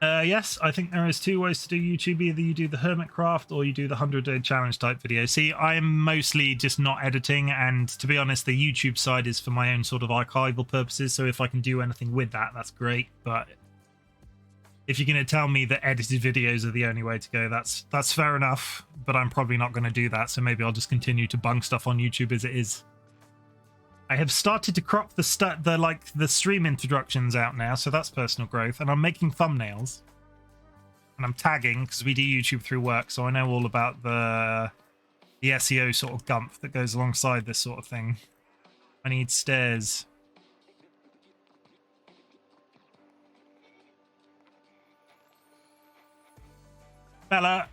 Yes, I think there is 2 ways to do YouTube. Either you do the hermit craft or you do the 100-day challenge type video. See, I'm mostly just not editing, and to be honest, the YouTube side is for my own sort of archival purposes. So if I can do anything with that, that's great. But if you're going to tell me that edited videos are the only way to go, that's fair enough. But I'm probably not going to do that. So maybe I'll just continue to bung stuff on YouTube as it is. I have started to crop the stream introductions out now, so that's personal growth, and I'm making thumbnails, and I'm tagging because we do YouTube through work, so I know all about the SEO sort of gumph that goes alongside this sort of thing. I need stairs. Bella.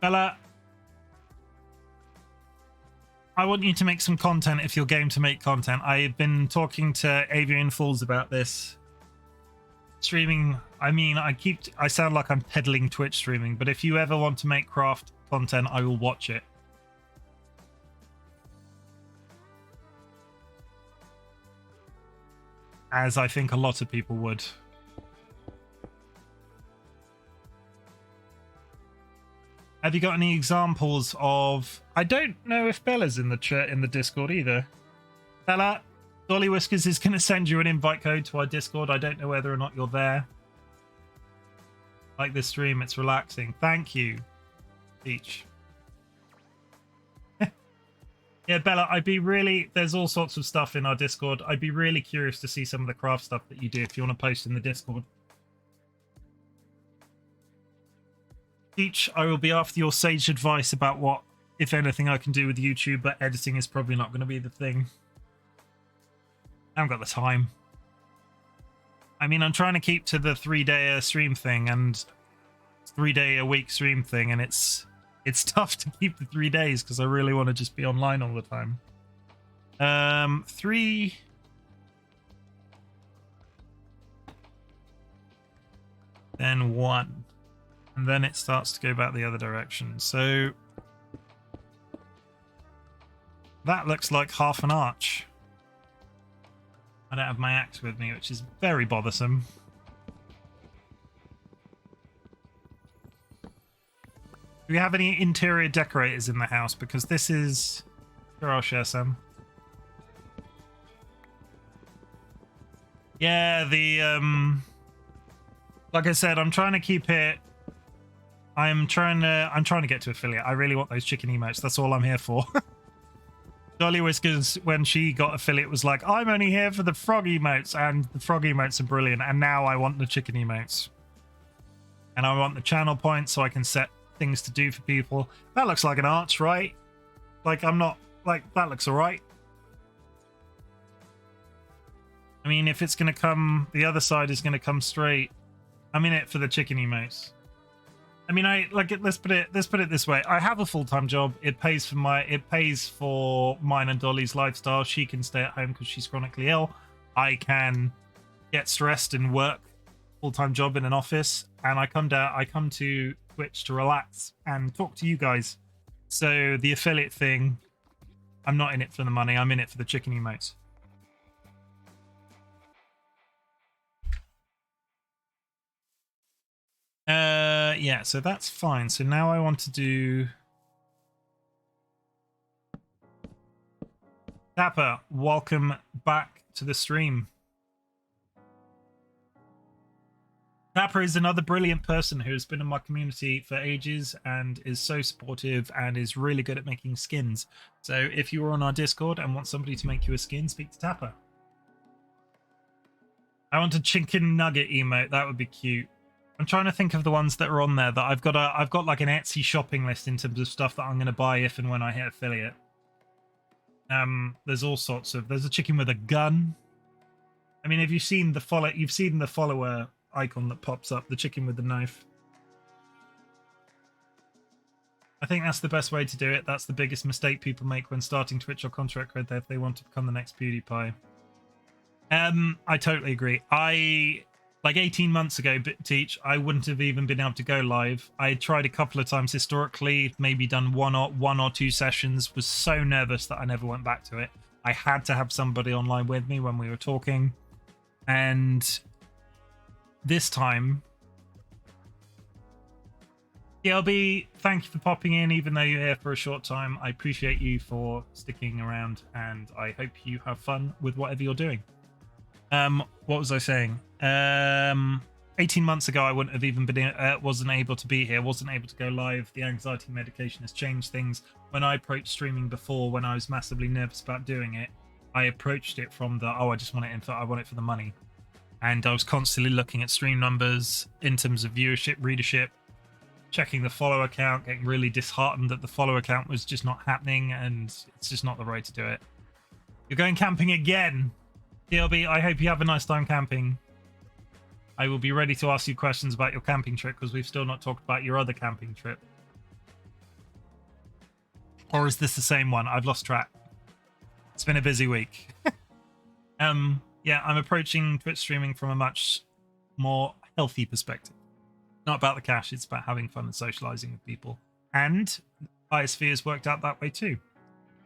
Bella, I want you to make some content if you're game to make content. I've been talking to Avian Fools about this. Streaming, I mean, I sound like I'm peddling Twitch streaming, but if you ever want to make craft content, I will watch it. As I think a lot of people would. Have you got any examples of... I don't know if Bella's in the Discord either. Bella, DollyWhiskers is going to send you an invite code to our Discord. I don't know whether or not you're there. Like this stream, it's relaxing. Thank you, Peach. Yeah, Bella, I'd be really... There's all sorts of stuff in our Discord. I'd be really curious to see some of the craft stuff that you do if you want to post in the Discord. I will be after your sage advice about what, if anything, I can do with YouTube, but editing is probably not going to be the thing. I haven't got the time. I mean, I'm trying to keep to the 3-day stream thing and 3-day-a-week stream thing, and it's tough to keep the 3 days because I really want to just be online all the time. 3... Then 1. And then it starts to go back the other direction. So that looks like half an arch. I don't have my axe with me, which is very bothersome. Do we have any interior decorators in the house? Because this is... Sure, I'll share some. Yeah, like I said, I'm trying to keep it... I'm trying to get to affiliate. I really want those chicken emotes. That's all I'm here for. DollyWhiskers, when she got affiliate, was like, I'm only here for the frog emotes, and the frog emotes are brilliant. And now I want the chicken emotes. And I want the channel points so I can set things to do for people. That looks like an arch, right? Like, I'm not... Like, that looks alright. I mean, if it's going to come... The other side is going to come straight. I'm in it for the chicken emotes. I mean, let's put it this way. I have a full-time job. It pays for mine and Dolly's lifestyle. She can stay at home because she's chronically ill. I can get stressed and work full-time job in an office, and I come to Twitch to relax and talk to you guys. So the affiliate thing, I'm not in it for the money. I'm in it for the chicken emotes. Yeah, so that's fine. So now I want to do Tapper, welcome back to the stream. Tapper is another brilliant person who has been in my community for ages and is so supportive and is really good at making skins. So if you are on our Discord and want somebody to make you a skin, speak to Tapper. I want a chicken nugget emote. That would be cute. I'm trying to think of the ones that are on there that I've got like an Etsy shopping list in terms of stuff that I'm going to buy if and when I hit affiliate. There's all sorts of. There's a chicken with a gun. I mean, have you seen the follower icon that pops up, the chicken with the knife? I think that's the best way to do it. That's the biggest mistake people make when starting Twitch or contract cred if they want to become the next PewDiePie. I totally agree. Like 18 months ago, Teach, I wouldn't have even been able to go live. I had tried a couple of times historically, maybe done one or two sessions, was so nervous that I never went back to it. I had to have somebody online with me when we were talking. And this time, DLB, thank you for popping in, even though you're here for a short time. I appreciate you for sticking around, and I hope you have fun with whatever you're doing. What was I saying? 18 months ago, I wouldn't have even been, wasn't able to be here, wasn't able to go live. The anxiety medication has changed things. When I approached streaming before, when I was massively nervous about doing it, I approached it from the, I just want it I want it for the money. And I was constantly looking at stream numbers in terms of viewership, readership, checking the follow account, getting really disheartened that the follow account was just not happening, and it's just not the way to do it. You're going camping again. DLB, I hope you have a nice time camping. I will be ready to ask you questions about your camping trip because we've still not talked about your other camping trip. Or is this the same one? I've lost track. It's been a busy week. Yeah, I'm approaching Twitch streaming from a much more healthy perspective. Not about the cash, it's about having fun and socializing with people. And iSV has worked out that way too.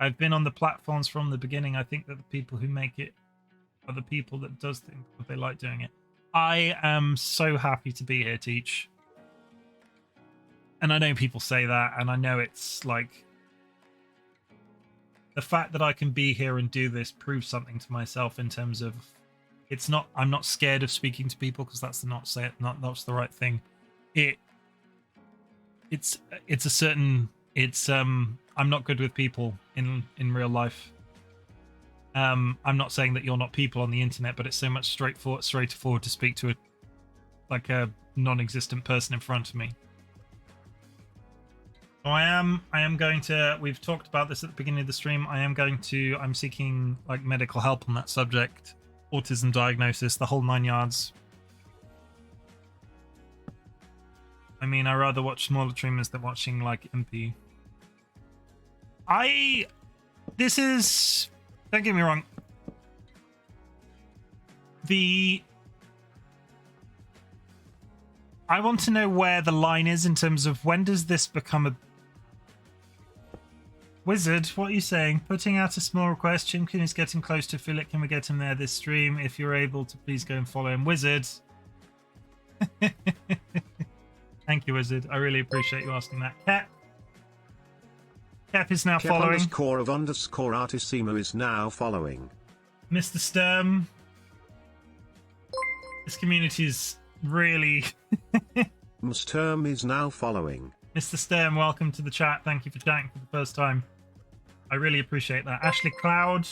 I've been on the platforms from the beginning. I think that the people who make it are the people that does things, but they like doing it. I am so happy to be here, Teach. And I know people say that, and I know it's like the fact that I can be here and do this proves something to myself in terms of it's not, I'm not scared of speaking to people because that's that's the right thing. It's a certain, I'm not good with people in real life. I'm not saying that you're not people on the internet, but it's so much straightforward to speak to a non-existent person in front of me. So I am going to, we've talked about this at the beginning of the stream. I'm seeking like medical help on that subject, autism diagnosis, the whole 9 yards. I mean, I rather watch smaller streamers than watching like MP. Don't get me wrong. I want to know where the line is in terms of when does this become a Wizard, what are you saying? Putting out a small request. Chimken is getting close to Philip. Can we get him there this stream? If you're able to, please go and follow him. Wizard. Thank you, Wizard. I really appreciate you asking that. Cap is now following. _of_artissimo is now following. Mr. Sturm. This community is really... Sturm is now following. Mr. Sturm, welcome to the chat. Thank you for chatting for the first time. I really appreciate that. Ashley Cloud.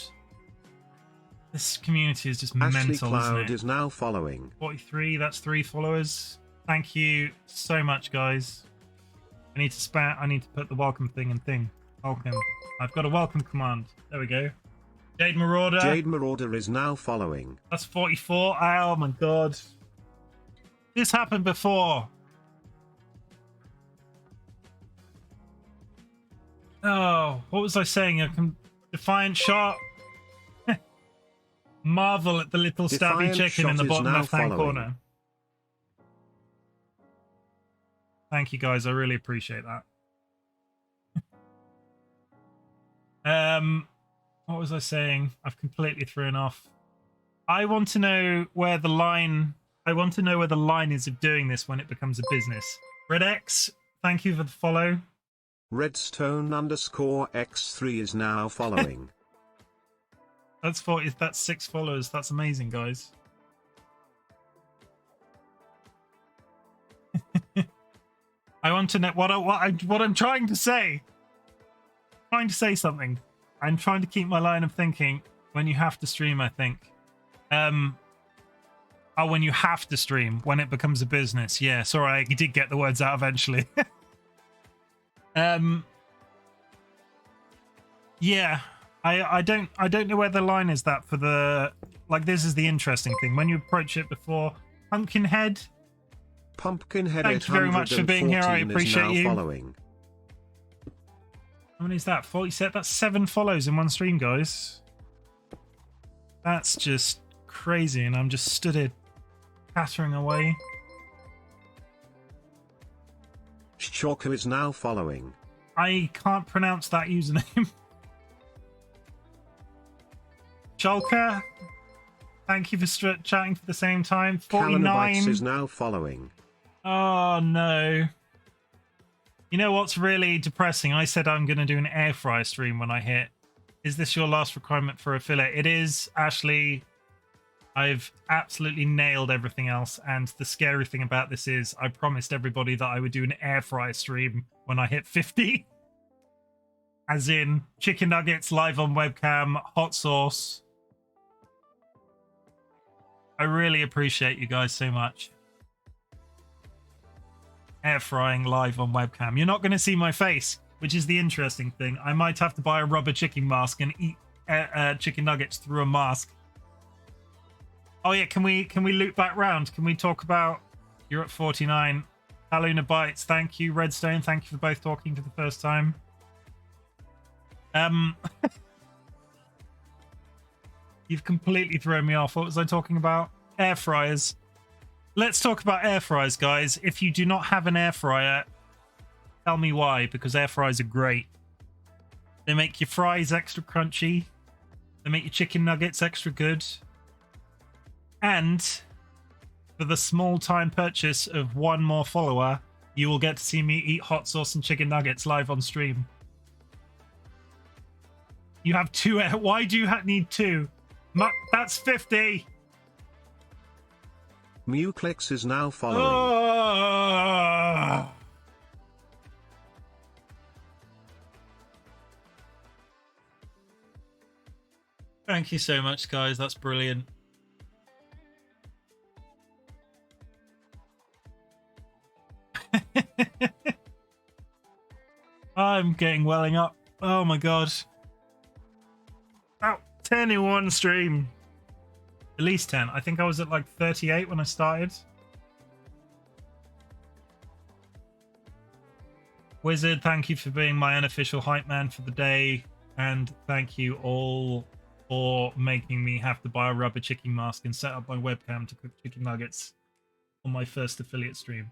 This community is just mental, Ashley Cloud isn't it? is now following. 43, that's 3 followers. Thank you so much, guys. I need to put the welcome thing in thing. Welcome. I've got a welcome command. There we go. Jade Marauder. Jade Marauder is now following. That's 44. Oh my god. This happened before. Oh, what was I saying? A defiant shot. Marvel at the little stabby Defiant chicken in the shot is bottom now left-hand following. corner. Thank you, guys. I really appreciate that. What was I saying? I've completely thrown off. I want to know where the line. I want to know where the line is of doing this when it becomes a business. RedX, thank you for the follow. Redstone_X3 is now following. That's 40. That's 6 followers. That's amazing, guys. I want to know what I'm trying to say. Trying to say something. I'm trying to keep my line of thinking when you have to stream, I think. Oh, when you have to stream, when it becomes a business. Yeah, sorry, I did get the words out eventually. Yeah, I don't know where the line is that for the, like, this is the interesting thing. When you approach it before Pumpkinhead. Pumpkinhead, thank you very much for being here. I appreciate you. Following. How many is that? 47? That's 7 follows in one stream, guys. That's just crazy, and I'm just stood here pattering away. Shorker is now following. I can't pronounce that username. Shulker, thank you for chatting for the same time. 49 is now following. Oh no. You know what's really depressing? I said I'm going to do an air fryer stream when I hit. Is this your last requirement for affiliate? It is, Ashley. I've absolutely nailed everything else. And the scary thing about this is I promised everybody that I would do an air fryer stream when I hit 50. As in chicken nuggets live on webcam, hot sauce. I really appreciate you guys so much. Air frying live on webcam. You're not going to see my face, which is the interesting thing. I might have to buy a rubber chicken mask and eat chicken nuggets through a mask. Oh yeah, can we loop back round? Can we talk about? You're at 49. Haluna Bites, thank you. Redstone, thank you for both talking for the first time. You've completely thrown me off. What was I talking about? Air fryers. Let's talk about air fryers, guys. If you do not have an air fryer, tell me why, because air fryers are great. They make your fries extra crunchy. They make your chicken nuggets extra good. And for the small time purchase of 1 more follower, you will get to see me eat hot sauce and chicken nuggets live on stream. You have 2 air. Why do you need 2? That's 50. Muclix is now following. Oh. Thank you so much, guys. That's brilliant. I'm getting welling up. Oh my god. About 10 in one stream. At least 10. I think I was at like 38 when I started. Wizard, thank you for being my unofficial hype man for the day. And thank you all for making me have to buy a rubber chicken mask and set up my webcam to cook chicken nuggets on my first affiliate stream.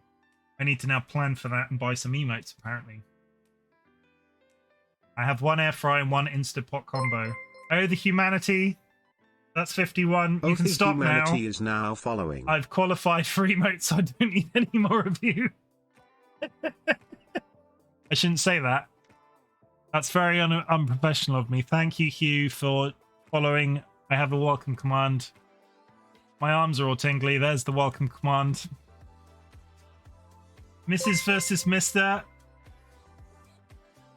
I need to now plan for that and buy some emotes, apparently. I have 1 air fry and 1 Instapot combo. Oh, the humanity. That's 51. You can stop now. Humanity is now following. I've qualified for emotes, so I don't need any more of you. I shouldn't say that. That's very unprofessional of me. Thank you, Hugh, for following. I have a welcome command. My arms are all tingly. There's the welcome command. Mrs. versus Mr.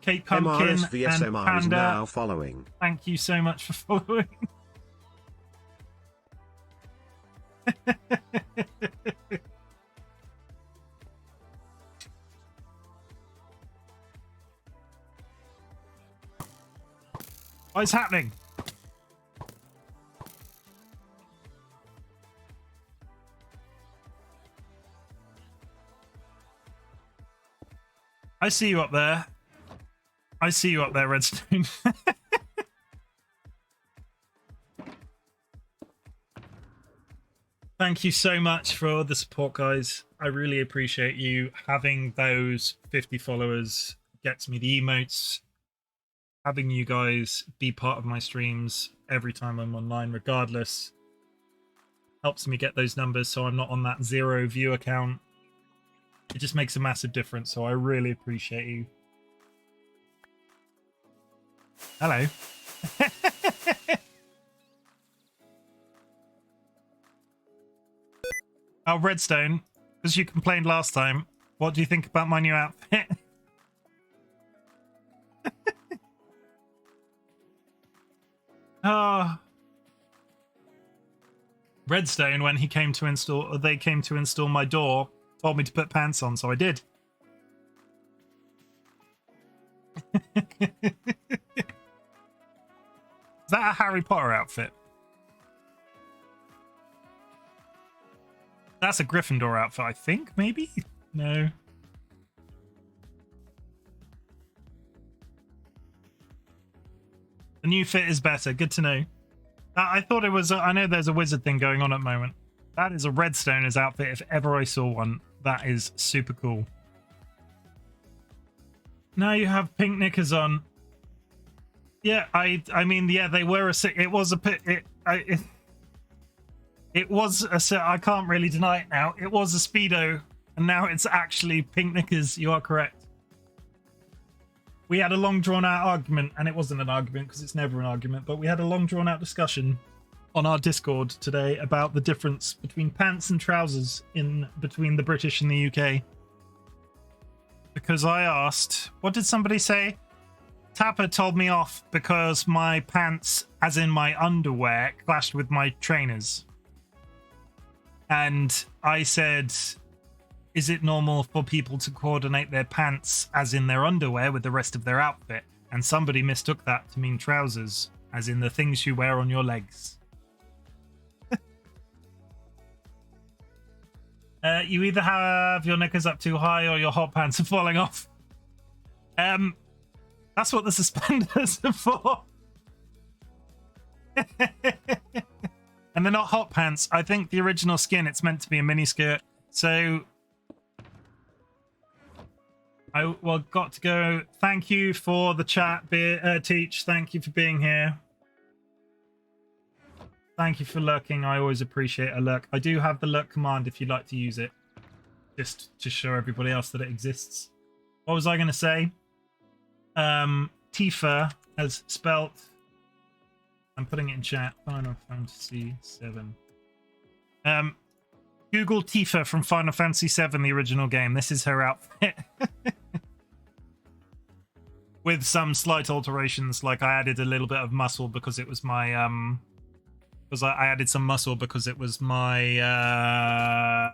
Kate Pumpkin MRS and VSMR Panda. is now following. Thank you so much for following. What is happening? I see you up there. I see you up there, Redstone. Thank you so much for the support, guys. I really appreciate you. Having those 50 followers gets me the emotes. Having you guys be part of my streams every time I'm online, regardless, helps me get those numbers so I'm not on that 0 view account. It just makes a massive difference, so I really appreciate you. Hello. Oh, Redstone, as you complained last time, what do you think about my new outfit? Oh. Redstone, when he came to install, or they came to install my door, told me to put pants on, so I did. Is that a Harry Potter outfit? That's a Gryffindor outfit, I think, maybe? No. The new fit is better. Good to know. I thought it was... I know there's a wizard thing going on at the moment. That is a Redstoner's outfit if ever I saw one. That is super cool. Now you have pink knickers on. Yeah, I mean, yeah, they were a... It was a... It was a set. I can't really deny it now. It was a Speedo, and now it's actually pink knickers. You are correct. We had a long drawn out argument, and it wasn't an argument because it's never an argument, but we had a long drawn out discussion on our Discord today about the difference between pants and trousers in between the British and the UK. Because I asked, what did somebody say? Tapper told me off because my pants, as in my underwear, clashed with my trainers. And I said, is it normal for people to coordinate their pants, as in their underwear, with the rest of their outfit? And somebody mistook that to mean trousers, as in the things you wear on your legs. You either have your knickers up too high or your hot pants are falling off. That's what the suspenders are for. And they're not hot pants. I think the original skin, it's meant to be a mini skirt. So I got to go. Thank you for the chat, Teach. Thank you for being here. Thank you for lurking. I always appreciate a lurk. I do have the lurk command if you'd like to use it. Just to show everybody else that it exists. What was I going to say? Tifa, as spelt... I'm putting it in chat. Final Fantasy VII. Google Tifa from Final Fantasy VII, the original game. This is her outfit. With some slight alterations, like I added a little bit of muscle because it was my... Because I added some muscle because it was my... I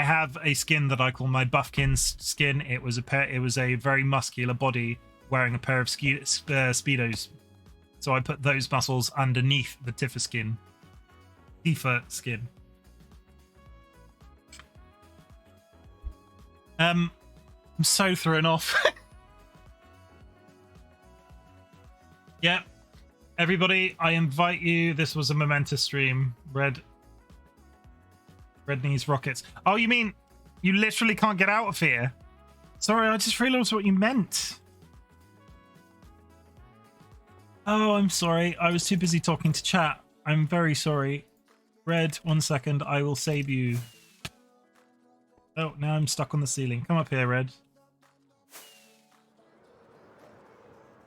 have a skin that I call my Buffkin skin. It was a very muscular body wearing a pair of Speedos. So I put those muscles underneath the Tifa skin. Tifa skin. I'm so thrown off. Yeah. Everybody, I invite you. This was a momentous stream. Red needs rockets. Oh, you mean you literally can't get out of here? Sorry, I just realized what you meant. Oh, I'm sorry. I was too busy talking to chat. I'm very sorry. Red, 1 second. I will save you. Oh, now I'm stuck on the ceiling. Come up here, Red.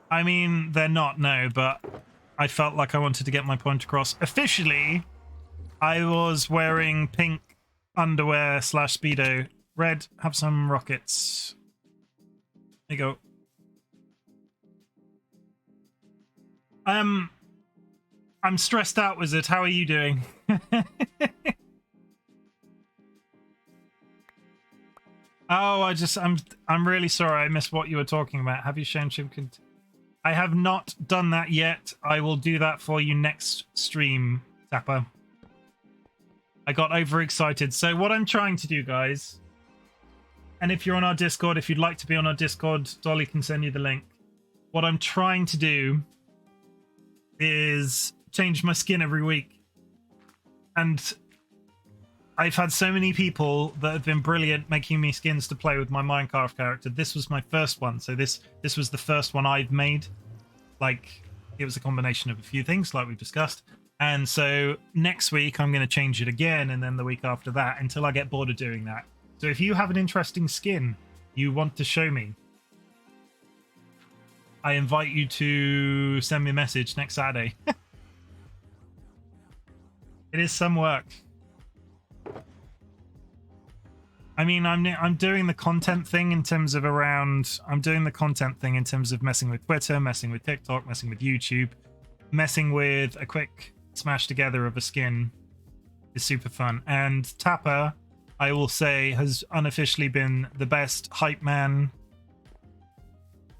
I mean, they're not, no, but I felt like I wanted to get my point across. Officially, I was wearing pink underwear / Speedo. Red, have some rockets. There you go. I'm stressed out, Wizard. How are you doing? Oh, I'm really sorry. I missed what you were talking about. Have you shown Chimken? I have not done that yet. I will do that for you next stream, Tapper. I got overexcited. So what I'm trying to do, guys, And if you're on our Discord, if you'd like to be on our Discord, Dolly can send you the link. What I'm trying to do is change my skin every week. And I've had so many people that have been brilliant making me skins to play with my Minecraft character. This was my first one, so this was the first one I've made. Like, it was a combination of a few things, like we've discussed. And so next week, I'm going to change it again, and then the week after that, until I get bored of doing that. So if you have an interesting skin you want to show me, I invite you to send me a message next Saturday. It is some work. I mean, I'm doing the content thing in terms of I'm doing the content thing in terms of messing with Twitter, messing with TikTok, messing with YouTube, messing with a quick smash together of a skin is super fun. And Tapper, I will say, has unofficially been the best hype man.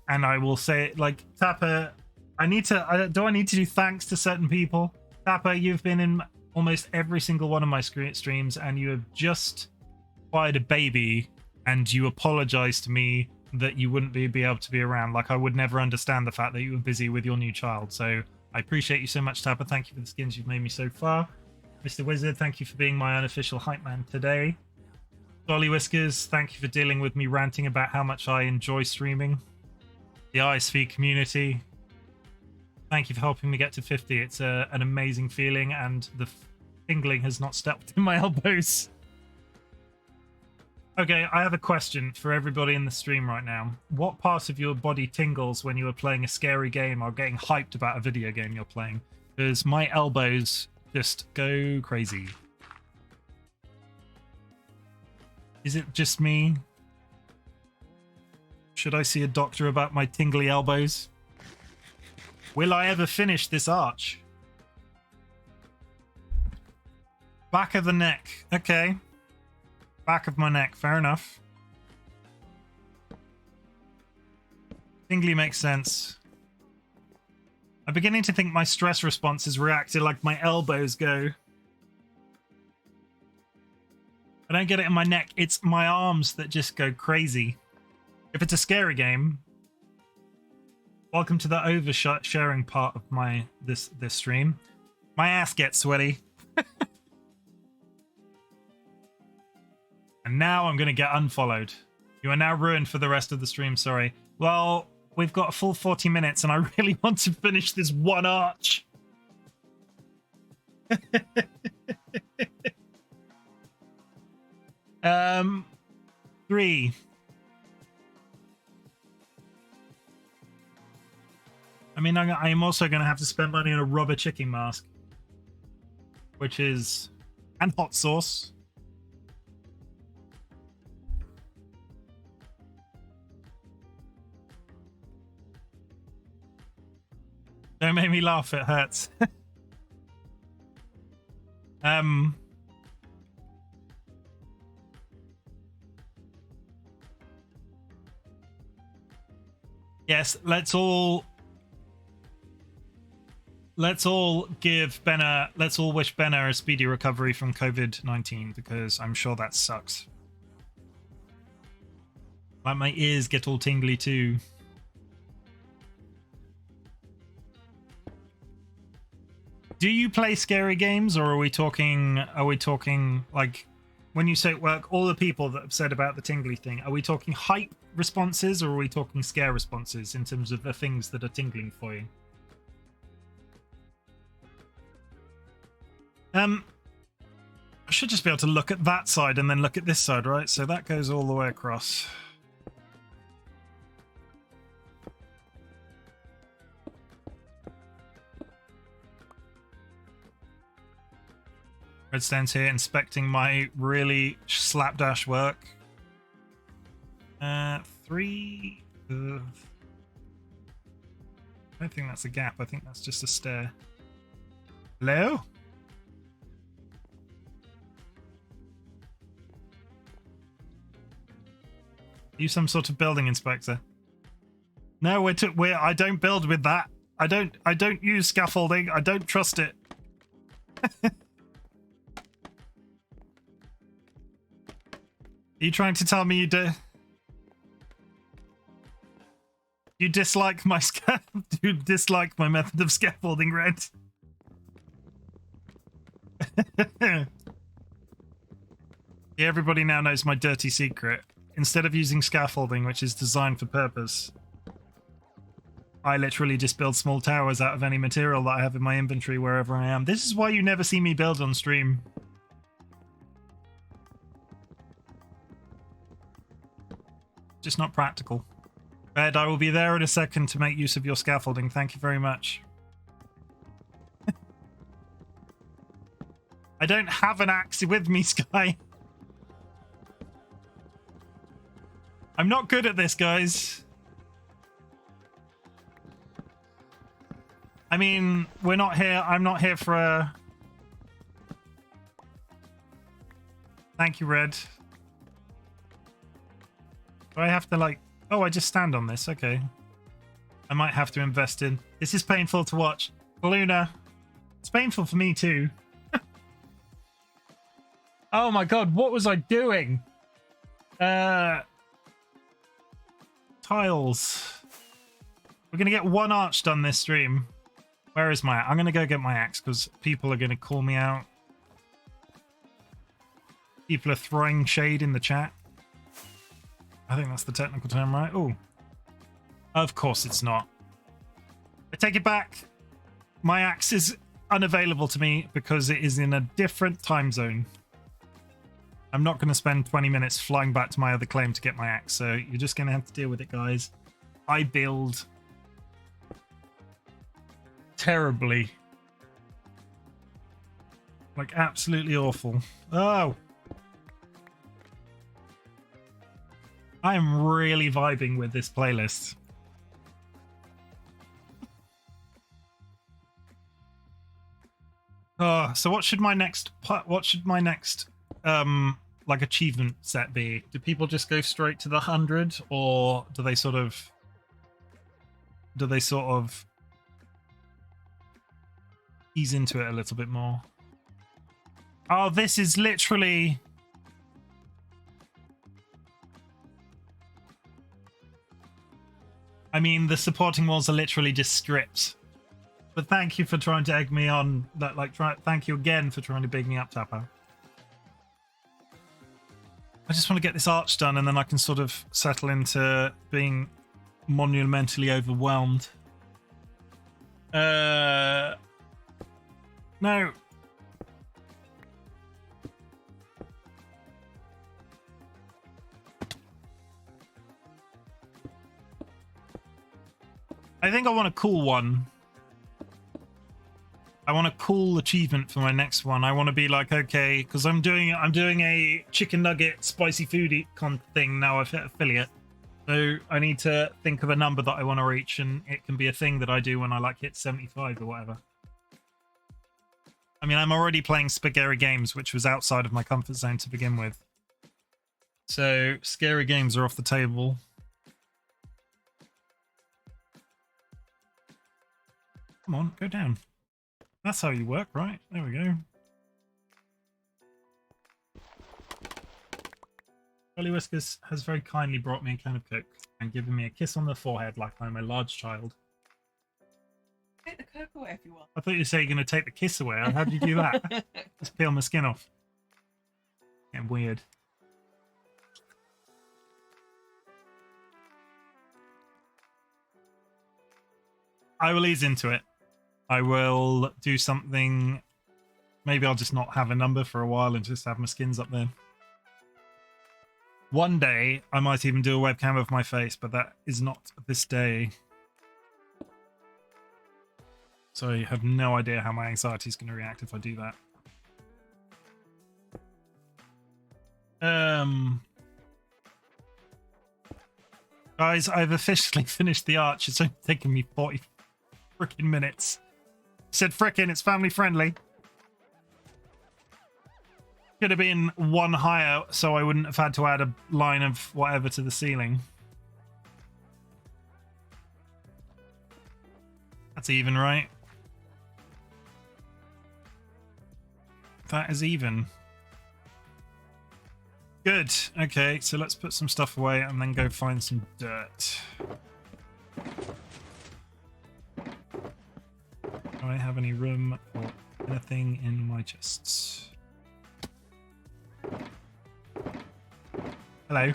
And I will say, like, Tapper, do I need to do thanks to certain people? Tapper, you've been in almost every single one of my streams, and you have just acquired a baby, and you apologized to me that you wouldn't be able to be around. Like, I would never understand the fact that you were busy with your new child. So I appreciate you so much, Tapper. Thank you for the skins you've made me so far. Mr. Wizard, thank you for being my unofficial hype man today. DollyWhiskers, thank you for dealing with me ranting about how much I enjoy streaming. The iSV community, thank you for helping me get to 50. It's an amazing feeling, and the tingling has not stopped in my elbows. Okay, I have a question for everybody in the stream right now. What part of your body tingles when you are playing a scary game or getting hyped about a video game you're playing? Because my elbows just go crazy. Is it just me? Should I see a doctor about my tingly elbows? Will I ever finish this arch? Back of the neck. Okay. Back of my neck. Fair enough. Tingly makes sense. I'm beginning to think my stress response is reacting like my elbows go. I don't get it in my neck. It's my arms that just go crazy. If it's a scary game, welcome to the oversharing part of this stream. My ass gets sweaty. And now I'm going to get unfollowed. You are now ruined for the rest of the stream, sorry. Well, we've got a full 40 minutes and I really want to finish this one arch. 3. I mean, I am also going to have to spend money on a rubber chicken mask. Which is... and hot sauce. Don't make me laugh, it hurts. Yes, let's all wish Benna a speedy recovery from COVID-19, because I'm sure that sucks. Like, my ears get all tingly too. Do you play scary games, or are we talking like, when you say work, all the people that have said about the tingly thing, are we talking hype responses, or are we talking scare responses in terms of the things that are tingling for you? I should just be able to look at that side and then look at this side, right? So that goes all the way across. Redstone's here inspecting my really slapdash work. 3 of... I don't think that's a gap. I think that's just a stair. Hello? You some sort of building inspector? No, I don't build with that. I don't use scaffolding. I don't trust it. Are you trying to tell me you do? You dislike my you dislike my method of scaffolding, Red. Yeah, everybody now knows my dirty secret. Instead of using scaffolding, which is designed for purpose, I literally just build small towers out of any material that I have in my inventory wherever I am. This is why you never see me build on stream. Just not practical. Ed, I will be there in a second to make use of your scaffolding. Thank you very much. I don't have an axe with me, Sky. I'm not good at this, guys. I mean, we're not here. I'm not here for a... Thank you, Red. Do I have to, like... Oh, I just stand on this. Okay. I might have to invest in... This is painful to watch. Luna. It's painful for me, too. Oh, my God. What was I doing? Tiles. We're going to get one arch done this stream. Where is my... I'm going to go get my axe because people are going to call me out. People are throwing shade in the chat. I think that's the technical term, right? Oh, of course it's not. I take it back. My axe is unavailable to me because it is in a different time zone. I'm not going to spend 20 minutes flying back to my other claim to get my axe, so you're just going to have to deal with it, guys. I build terribly. Like, absolutely awful. Oh! I am really vibing with this playlist. Oh, so what should my next like achievement set be? Do people just go straight to the 100, or do they sort of ease into it a little bit more? Oh, this is literally... I mean, the supporting walls are literally just strips. But thank you for trying to egg me on. Thank you again for trying to big me up, Tapper. I just want to get this arch done, and then I can sort of settle into being monumentally overwhelmed. No. I think I want a cool one. I want a cool achievement for my next one. I want to be like, okay, because I'm doing a chicken nugget spicy foodie con thing now. I've hit affiliate, so I need to think of a number that I want to reach, and it can be a thing that I do when I like hit 75 or whatever. I mean, I'm already playing Spaghetti games, which was outside of my comfort zone to begin with. So scary games are off the table. Come on, go down. That's how you work, right? There we go. DollyWhiskers has very kindly brought me a can of Coke and given me a kiss on the forehead like I'm a large child. Take the Coke away if you want. I thought you said you're going to take the kiss away. How did you do that? Just peel my skin off. Getting weird. I will ease into it. I will do something. Maybe I'll just not have a number for a while and just have my skins up there. One day, I might even do a webcam of my face, but that is not this day. So I have no idea how my anxiety is going to react if I do that. Guys, I've officially finished the arch. It's only taken me 40 freaking minutes. Said frickin', it's family friendly. Could have been one higher, so I wouldn't have had to add a line of whatever to the ceiling. That's even, right? That is even. Good. Okay, so let's put some stuff away and then go find some dirt. I have any room for anything in my chests? Hello.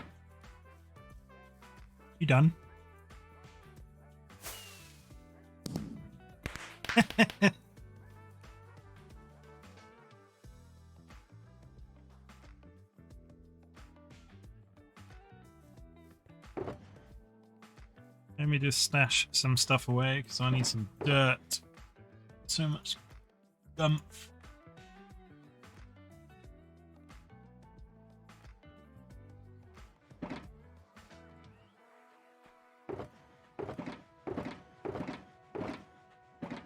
You done? Let me just stash some stuff away because I need some dirt. So much gump.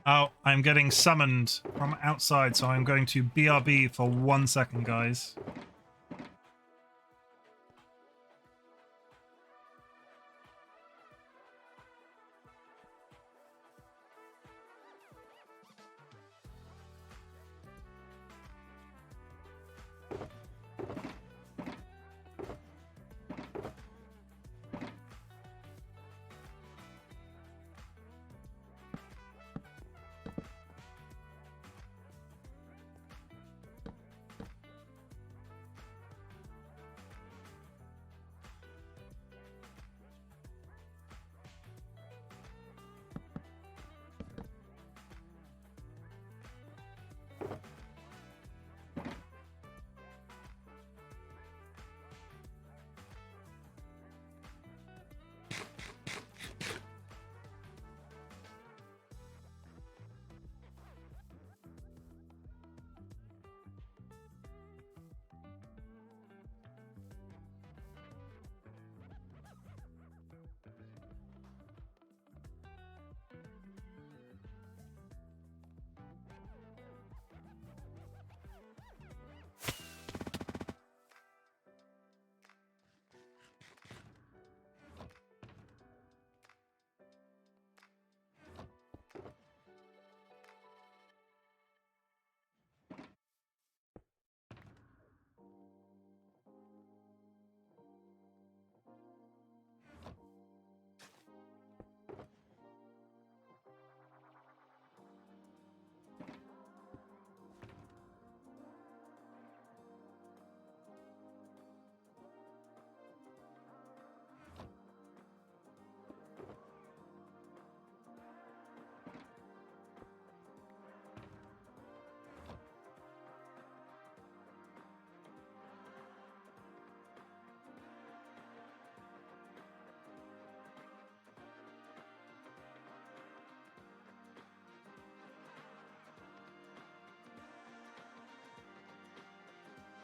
Oh, I'm getting summoned from outside, so I'm going to BRB for 1 second, guys.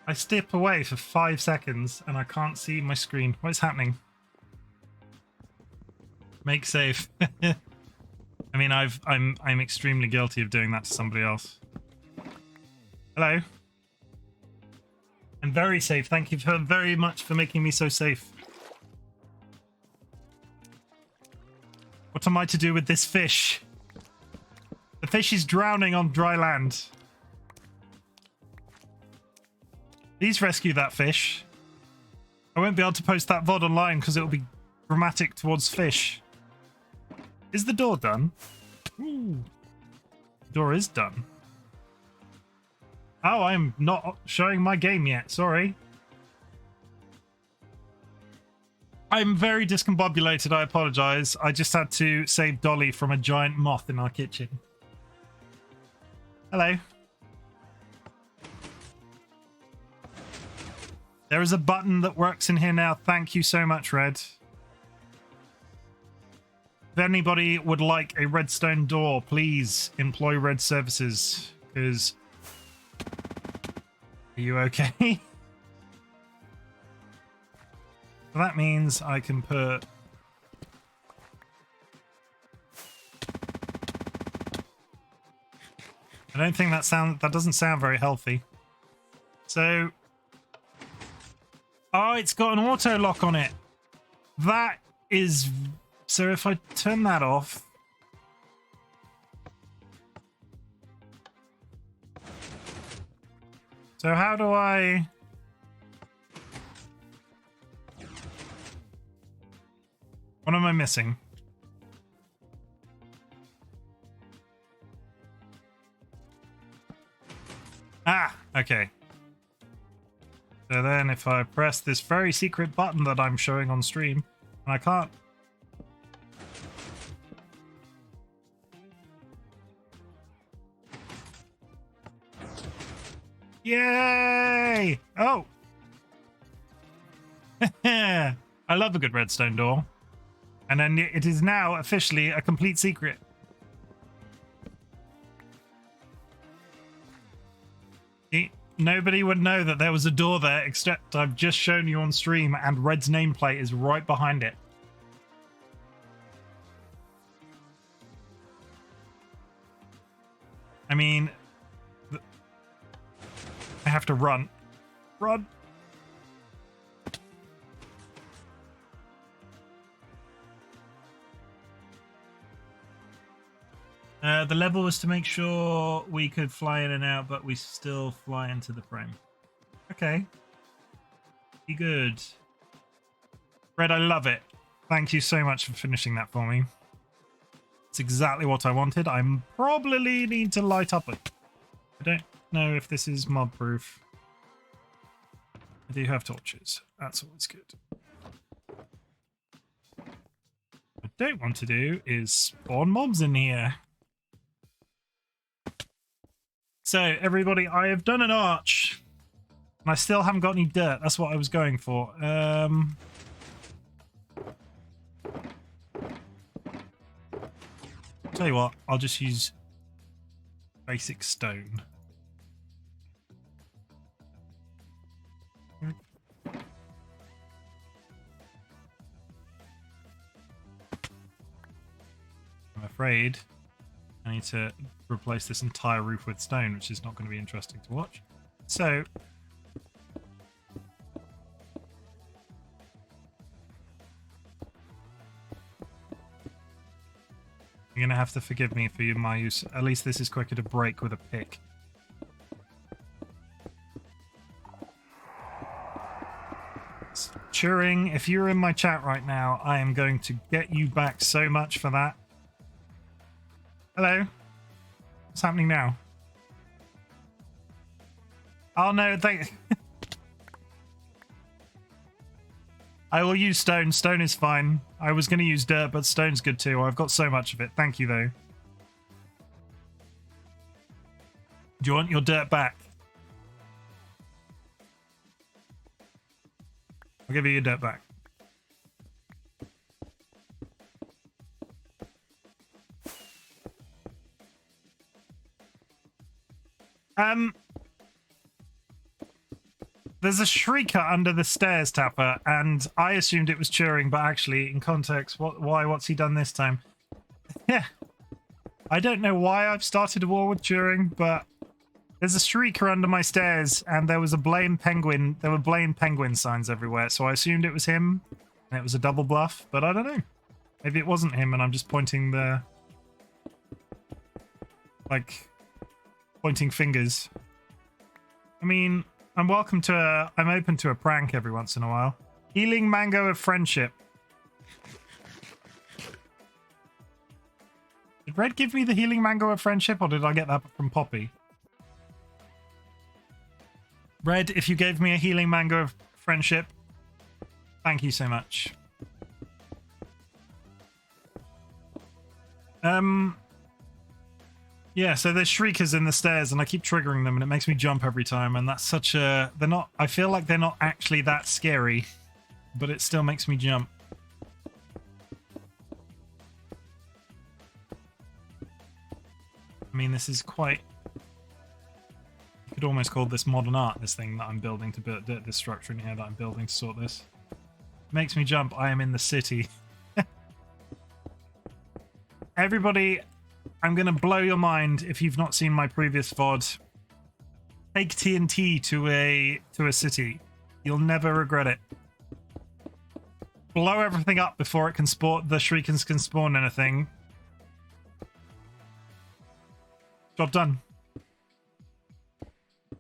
I step away for 5 seconds and I can't see my screen. What is happening? Make save. I mean, I'm extremely guilty of doing that to somebody else. Hello. I'm very safe. Thank you very much for making me so safe. What am I to do with this fish? The fish is drowning on dry land. Please rescue that fish. I won't be able to post that VOD online because it will be dramatic towards fish. Is the door done? Ooh. The door is done. Oh, I'm not showing my game yet. Sorry. I'm very discombobulated. I apologize. I just had to save Dolly from a giant moth in our kitchen. Hello. There is a button that works in here now. Thank you so much, Red. If anybody would like a redstone door, please employ Red Services. Because... Are you okay? So that means I can put... I don't think that doesn't sound very healthy. So... Oh, it's got an auto lock on it. That is... So if I turn that off... So how do I... What am I missing? Ah, okay. So then if I press this very secret button that I'm showing on stream, and I can't. Yay! Oh! I love a good redstone door. And then it is now officially a complete secret. Nobody would know that there was a door there, except I've just shown you on stream, and Red's nameplate is right behind it. I mean, I have to run. Run. The level was to make sure we could fly in and out, but we still fly into the frame. Okay. Be good. Red, I love it. Thank you so much for finishing that for me. It's exactly what I wanted. I probably need to light up it. I don't know if this is mob proof. I do have torches. That's always good. What I don't want to do is spawn mobs in here. So, everybody, I have done an arch. And I still haven't got any dirt. That's what I was going for. Tell you what, I'll just use basic stone. I'm afraid I need to replace this entire roof with stone, which is not going to be interesting to watch. So, you're going to have to forgive me for my use. At least this is quicker to break with a pick. Turing, if you're in my chat right now, I am going to get you back so much for that. Hello? What's happening now? Oh no, I will use stone. Stone is fine. I was going to use dirt, but stone's good too. I've got so much of it. Thank you, though. Do you want your dirt back? I'll give you your dirt back. There's a shrieker under the stairs, Tapper, and I assumed it was Turing, but actually, in context, what's he done this time? Yeah. I don't know why I've started a war with Turing, but there's a shrieker under my stairs, and there was a blame penguin. There were blame penguin signs everywhere, so I assumed it was him, and it was a double bluff, but I don't know. Maybe it wasn't him, and I'm just pointing the... like, pointing fingers. I mean... I'm open to a prank every once in a while. Healing mango of friendship. Did Red give me the healing mango of friendship, or did I get that from Poppy? Red, if you gave me a healing mango of friendship, thank you so much. Yeah, so there's shriekers in the stairs, and I keep triggering them, and it makes me jump every time, and that's such a... They're not... I feel like they're not actually that scary, but it still makes me jump. I mean, this is quite... You could almost call this modern art, this thing that I'm building to build... This structure in here that I'm building to sort this. It makes me jump. I am in the city. Everybody... I'm going to blow your mind if you've not seen my previous VOD. Take TNT to a city. You'll never regret it. Blow everything up before it can spawn. The shriekers can spawn anything. Job done.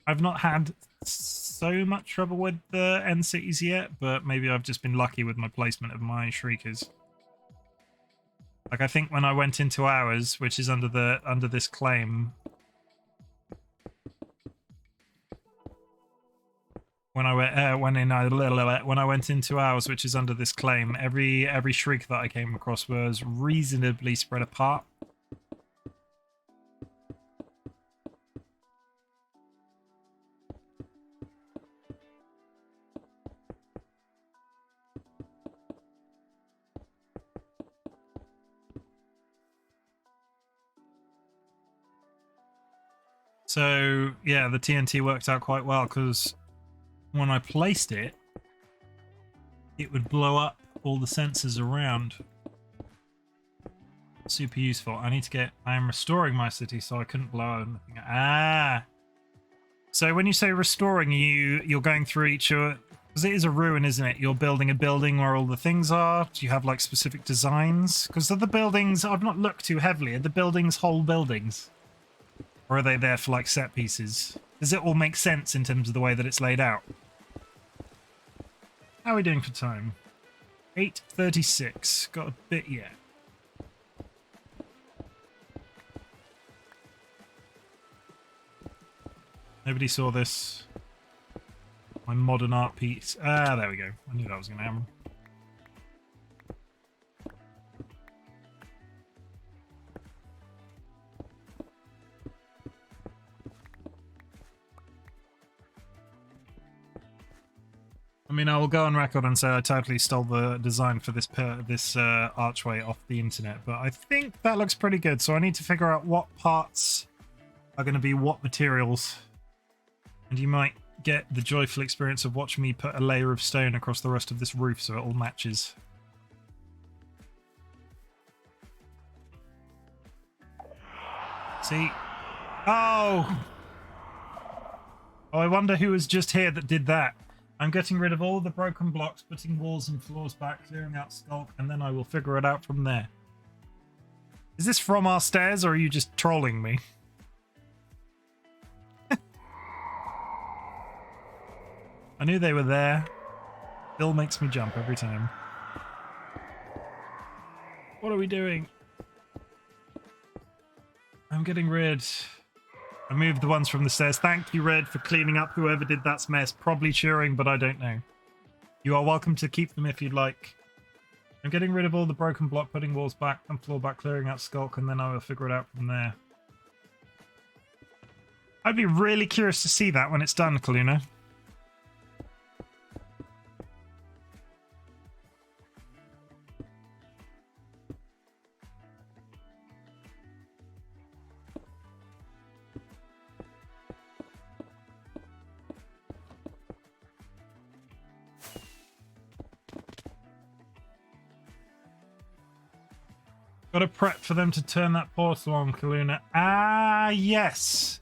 I've not had so much trouble with the end cities yet, but maybe I've just been lucky with my placement of my shriekers. Like, I think when I went into ours, which is under this claim, when I when I went into ours, which is under this claim, every shriek that I came across was reasonably spread apart. So yeah, the TNT worked out quite well because when I placed it, it would blow up all the sensors around. Super useful. I need to get... I am restoring my city, so I couldn't blow anything. Ah! So when you say restoring, you're going through each... Because it is a ruin, isn't it? You're building a building where all the things are. Do you have, like, specific designs? Because the buildings... I've not looked too heavily. Are the buildings whole buildings? Or are they there for, like, set pieces? Does it all make sense in terms of the way that it's laid out? How are we doing for time? 8:36. Got a bit yet. Nobody saw this. My modern art piece. Ah, there we go. I knew that was going to happen. I mean, I will go on record and say I totally stole the design for this archway off the internet, but I think that looks pretty good. So I need to figure out what parts are going to be what materials. And you might get the joyful experience of watching me put a layer of stone across the rest of this roof so it all matches. See? Oh! Oh, I wonder who was just here that did that. I'm getting rid of all the broken blocks, putting walls and floors back, clearing out skulk, and then I will figure it out from there. Is this from our stairs, or are you just trolling me? I knew they were there. Bill makes me jump every time. What are we doing? I'm getting rid. I moved the ones from the stairs. Thank you, Red, for cleaning up whoever did that mess. Probably cheering, but I don't know. You are welcome to keep them if you'd like. I'm getting rid of all the broken block, putting walls back and floor back, clearing out skulk, and then I will figure it out from there. I'd be really curious to see that when it's done, Kaluna. Got to prep for them to turn that portal on, Kaluna. Ah, yes.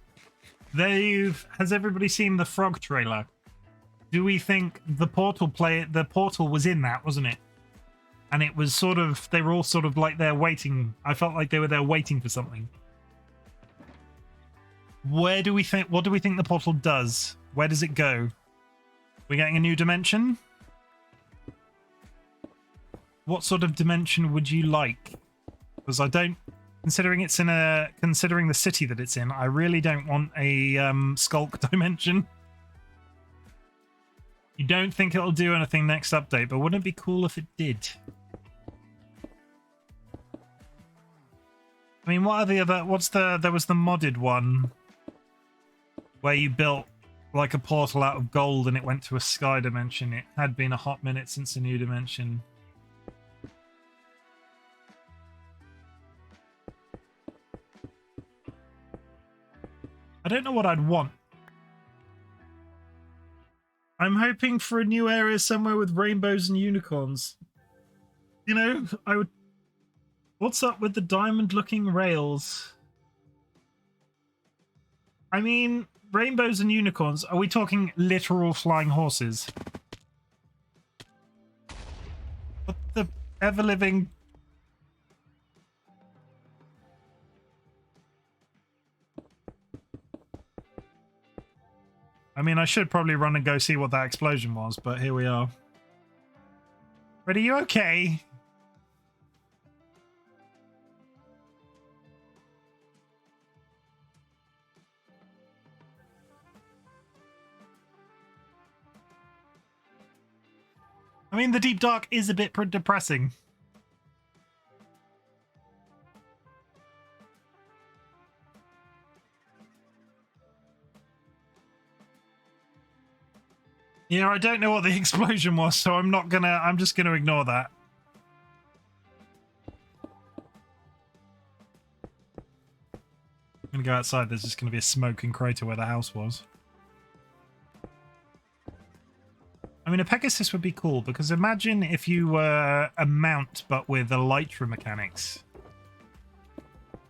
Has everybody seen the Frog trailer? Do we think the portal was in that, wasn't it? And it was sort of, they were all sort of like there waiting. I felt like they were there waiting for something. What do we think the portal does? Where does it go? We're getting a new dimension? What sort of dimension would you like? Because I don't, considering the city that it's in, I really don't want a skulk dimension. You don't think it'll do anything next update, but wouldn't it be cool if it did? I mean, what are the other, there was the modded one where you built like a portal out of gold and it went to a sky dimension. It had been a hot minute since a new dimension. I don't know what I'd want. I'm hoping for a new area somewhere with rainbows and unicorns. You know, I would... What's up with the diamond-looking rails? I mean, rainbows and unicorns. Are we talking literal flying horses? What the ever-living... I mean, I should probably run and go see what that explosion was, but here we are. Red, are you okay? I mean, the deep dark is a bit depressing. Yeah, I don't know what the explosion was, so I'm just gonna ignore that. I'm gonna go outside. There's just gonna be a smoking crater where the house was. I mean, a Pegasus would be cool, because imagine if you were a mount but with elytra mechanics.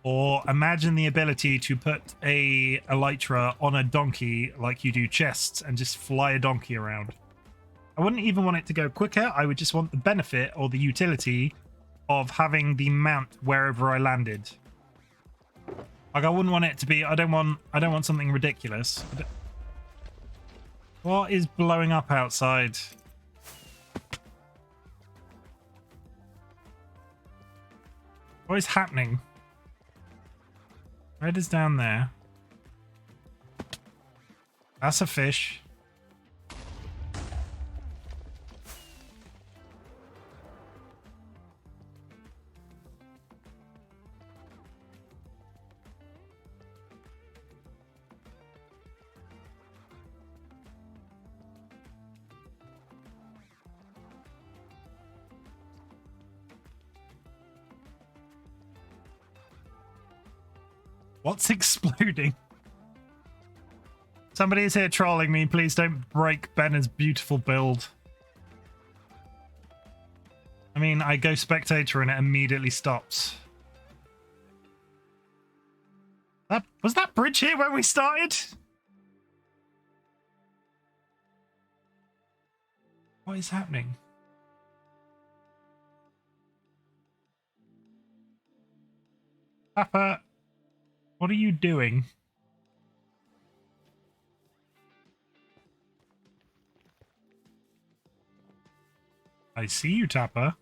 Or imagine the ability to put a elytra on a donkey like you do chests and just fly a donkey around. I wouldn't even want it to go quicker. I would just want the benefit or the utility of having the mount wherever I landed. Like, I wouldn't want it to be, I don't want something ridiculous. What is blowing up outside? What is happening? Red is down there. That's a fish. What's exploding? Somebody is here trolling me. Please don't break Benner's beautiful build. I mean, I go spectator and it immediately stops. Was that bridge here when we started? What is happening? Papa, what are you doing? I see you, Tapper.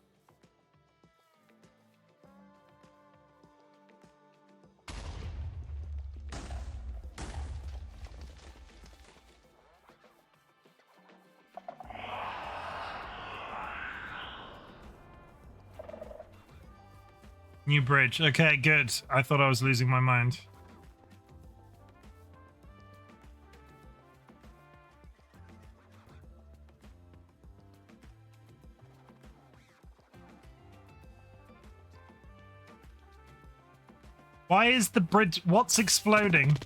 New bridge. Okay, good. I thought I was losing my mind. Why is the bridge... What's exploding?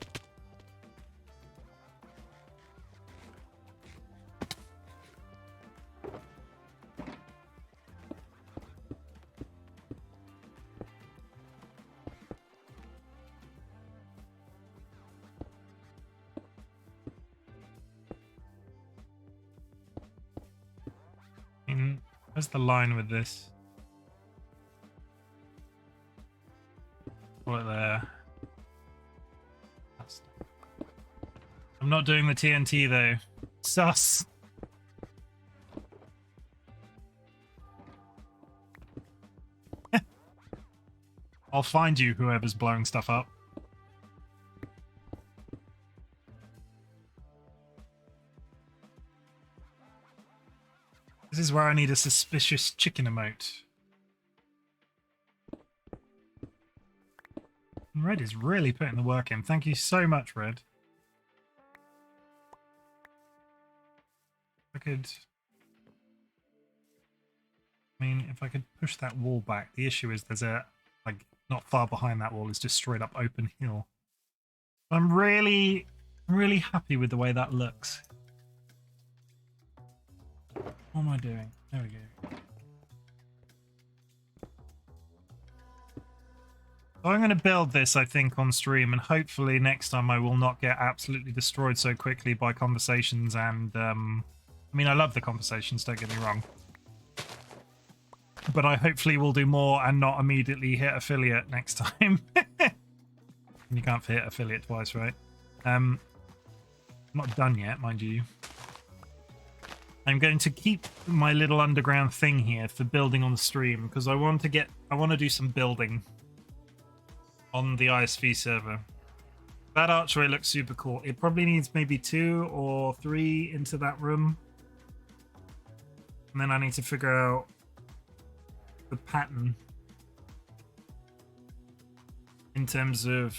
Where's the line with this? Right there. I'm not doing the TNT though. Sus. I'll find you, whoever's blowing stuff up. This is where I need a suspicious chicken emote. Red is really putting the work in. Thank you so much, Red. I could... I mean, if I could push that wall back. The issue is there's a... Like, not far behind that wall is just straight up open hill. I'm really happy with the way that looks. What am I doing? There we go. So I'm going to build this, I think, on stream, and hopefully next time I will not get absolutely destroyed so quickly by conversations and, I mean, I love the conversations, don't get me wrong. But I hopefully will do more and not immediately hit affiliate next time. You can't hit affiliate twice, right? I'm not done yet, mind you. I'm going to keep my little underground thing here for building on the stream because I want to do some building on the iSV server. That archway looks super cool. It probably needs maybe 2 or 3 into that room. And then I need to figure out the pattern in terms of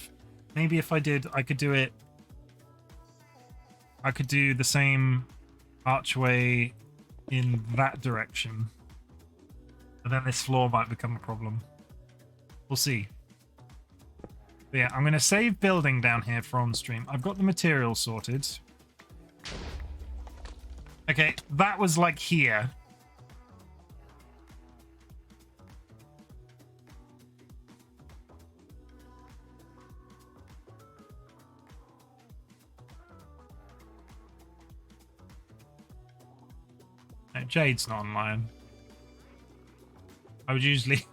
maybe if I could do it. I could do the same archway in that direction. But then this floor might become a problem. We'll see. But yeah, I'm going to save building down here for on stream. I've got the materials sorted. Okay, that was like here. No, Jade's not online. I would usually...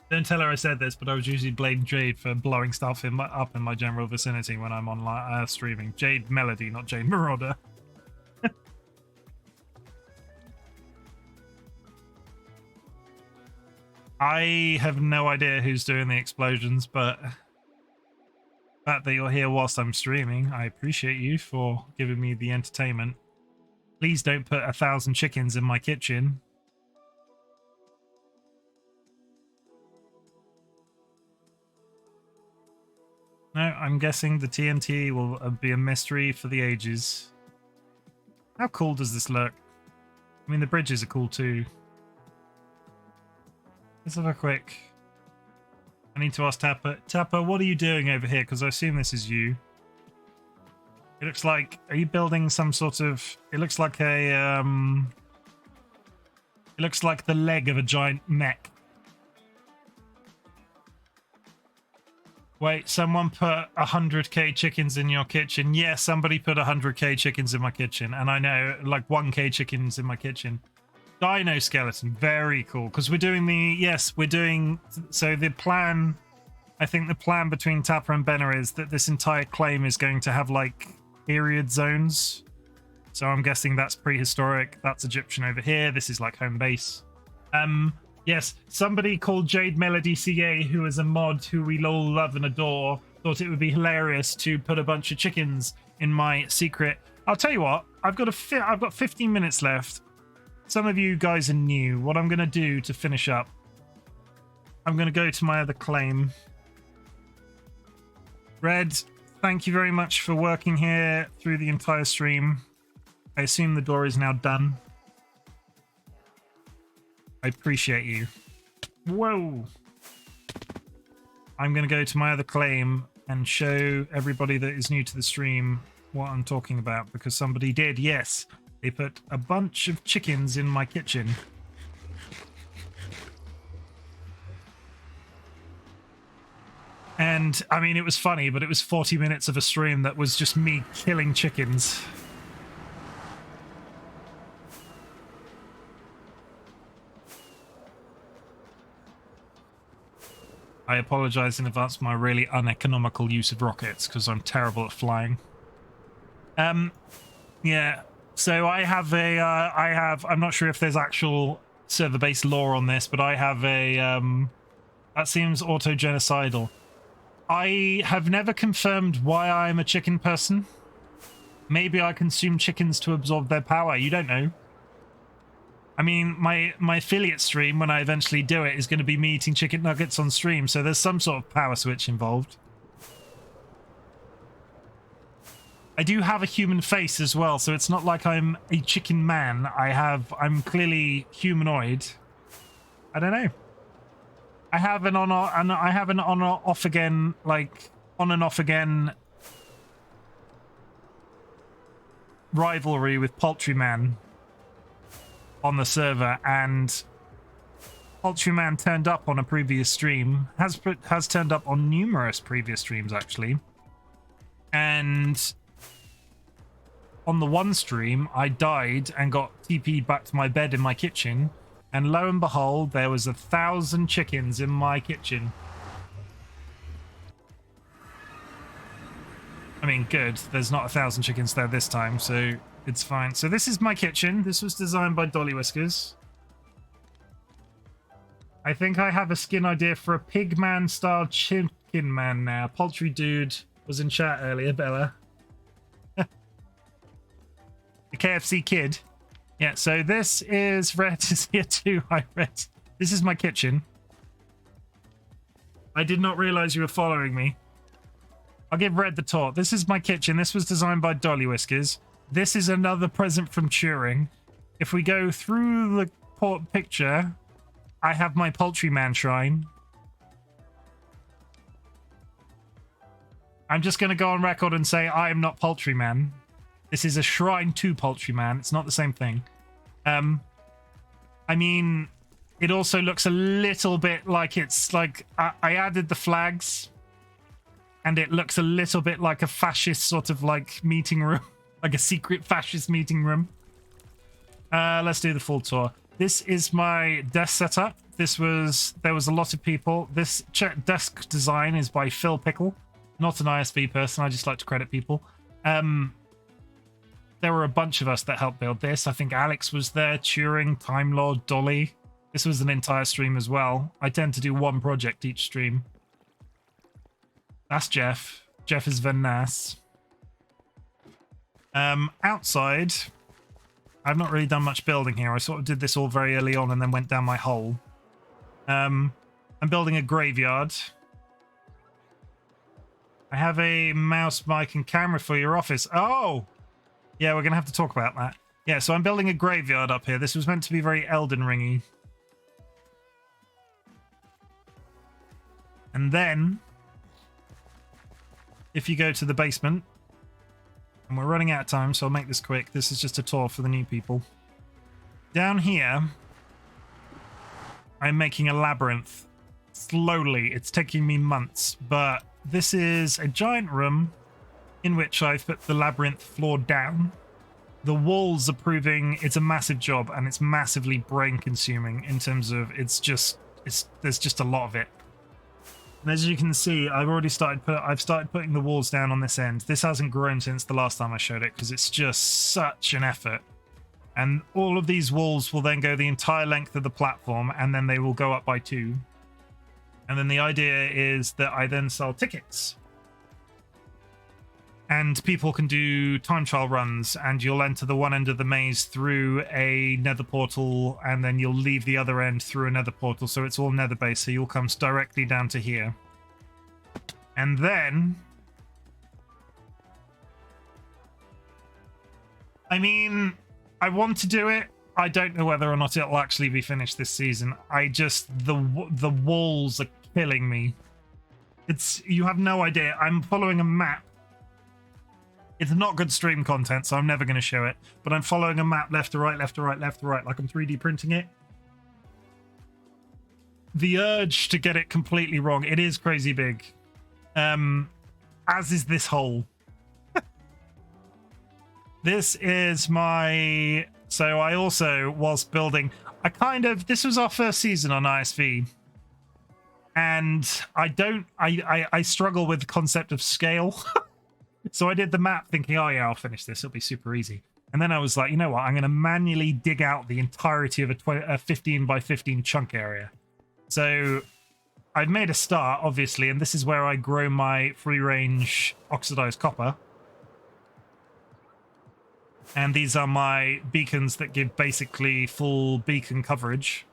Don't tell her I said this, but I would usually blame Jade for blowing stuff up in my general vicinity when I'm online streaming. Jade Melody, not Jade Marauder. I have no idea who's doing the explosions, but the fact that you're here whilst I'm streaming, I appreciate you for giving me the entertainment. Please don't put 1,000 chickens in my kitchen. No, I'm guessing the TNT will be a mystery for the ages. How cool does this look? I mean, the bridges are cool too. Let's have a quick... I need to ask Tapper. Tapper, what are you doing over here? Because I assume this is you. It looks like... Are you building some sort of... It looks like a... It looks like the leg of a giant mech. Wait, someone put 100k chickens in your kitchen. Yeah, somebody put 100k chickens in my kitchen. And I know, like 1k chickens in my kitchen. Dino skeleton, very cool. Because we're doing the... Yes, we're doing... So the plan... I think the plan between Tapper and Benner is that this entire claim is going to have, like, period zones. So I'm guessing that's prehistoric. That's Egyptian over here. This is, like, home base. Yes, somebody called Jade Melody CA, who is a mod who we all love and adore, thought it would be hilarious to put a bunch of chickens in my secret. I'll tell you what, I've got 15 minutes left. Some of you guys are new. What I'm going to do to finish up, I'm going to go to my other claim. Red, thank you very much for working here through the entire stream. I assume the door is now done. I appreciate you. Whoa! I'm going to go to my other claim and show everybody that is new to the stream what I'm talking about, because somebody did, yes. They put a bunch of chickens in my kitchen. And, I mean, it was funny, but it was 40 minutes of a stream that was just me killing chickens. I apologize in advance for my really uneconomical use of rockets, because I'm terrible at flying. Yeah, so I have a, I'm not sure if there's actual server-based lore on this, but I have a, that seems auto-genocidal. I have never confirmed why I'm a chicken person. Maybe I consume chickens to absorb their power, you don't know. I mean, my affiliate stream, when I eventually do it, is going to be me eating chicken nuggets on stream, so there's some sort of power switch involved. I do have a human face as well, so it's not like I'm a chicken man. I'm clearly humanoid. I don't know. I have an on and off again, like on and off again rivalry with Poultry Man on the server, and Poultry Man turned up on a previous stream, has turned up on numerous previous streams actually, and on the one stream I died and got TP'd back to my bed in my kitchen, and lo and behold there was 1,000 chickens in my kitchen. I mean, good, there's not 1,000 chickens there this time, so it's fine. So this is my kitchen. This was designed by DollyWhiskers. I think I have a skin idea for a pigman style chicken man now. Poultry Dude was in chat earlier, Bella. The KFC kid. Yeah, so this is Red is here too. Hi, Red. This is my kitchen. I did not realize you were following me. I'll give Red the talk. This is my kitchen. This was designed by DollyWhiskers. This is another present from Turing. If we go through the picture, I have my Poultryman shrine. I'm just going to go on record and say I am not Poultryman. This is a shrine to Poultryman. It's not the same thing. I mean, it also looks a little bit like it's like I added the flags, and it looks a little bit like a fascist sort of like meeting room, like a secret fascist meeting room. Let's do the full tour. This is my desk setup. There was a lot of people. This desk design is by Phil Pickle, not an iSV person. I just like to credit people. There were a bunch of us that helped build this. I think Alex was there, Turing, Time Lord, Dolly. This was an entire stream as well. I tend to do one project each stream. That's Jeff. Jeff is Van Ness. Outside, I've not really done much building here. I sort of did this all very early on and then went down my hole. I'm building a graveyard. I have a mouse, mic, and camera for your office. Oh! Yeah, we're going to have to talk about that. Yeah, so I'm building a graveyard up here. This was meant to be very Elden Ringy. And then, if you go to the basement, and we're running out of time, so I'll make this quick. This is just a tour for the new people. Down here, I'm making a labyrinth. Slowly. It's taking me months, but this is a giant room in which I've put the labyrinth floor down. The walls are proving it's a massive job, and it's massively brain consuming in terms of there's just a lot of it. And as you can see, I've started putting the walls down on this end. This hasn't grown since the last time I showed it because it's just such an effort. And all of these walls will then go the entire length of the platform, and then they will go up by 2. And then the idea is that I then sell tickets. And people can do time trial runs, and you'll enter the one end of the maze through a nether portal, and then you'll leave the other end through a nether portal, so it's all nether based, so you'll come directly down to here. And then, I mean, I want to do it. I don't know whether or not it'll actually be finished this season. The walls are killing me. You have no idea. I'm following a map. It's not good stream content, so I'm never going to show it. But I'm following a map left to right, left to right, left to right, like I'm 3D printing it. The urge to get it completely wrong. It is crazy big. As is this hole. This is my... So I also, whilst building... This was our first season on iSV. And I struggle with the concept of scale. So I did the map thinking, oh yeah, I'll finish this. It'll be super easy. And then I was like, you know what? I'm going to manually dig out the entirety of a 15 by 15 chunk area. So I've made a start, obviously, and this is where I grow my free-range oxidized copper. And these are my beacons that give basically full beacon coverage.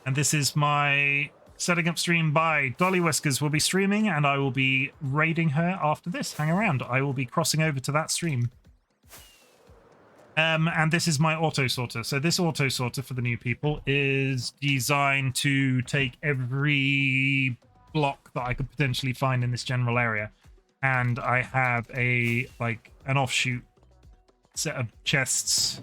And this is my... setting up stream by DollyWhiskers will be streaming, and I will be raiding her after this. Hang around. I will be crossing over to that stream. And this is my auto sorter. So this auto sorter for the new people is designed to take every block that I could potentially find in this general area. And I have an offshoot set of chests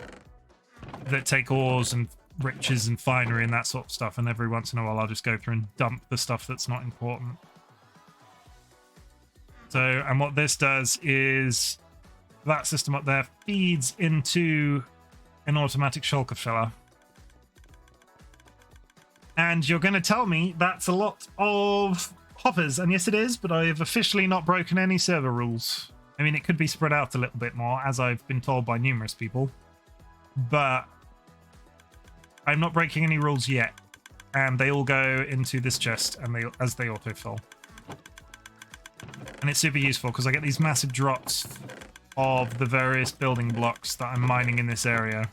that take ores and riches and finery and that sort of stuff, and every once in a while I'll just go through and dump the stuff that's not important. So, and what this does is that system up there feeds into an automatic shulker filler. And you're going to tell me that's a lot of hoppers, and yes it is, but I have officially not broken any server rules. I mean, it could be spread out a little bit more, as I've been told by numerous people, but I'm not breaking any rules yet, and they all go into this chest and as they autofill. And it's super useful because I get these massive drops of the various building blocks that I'm mining in this area.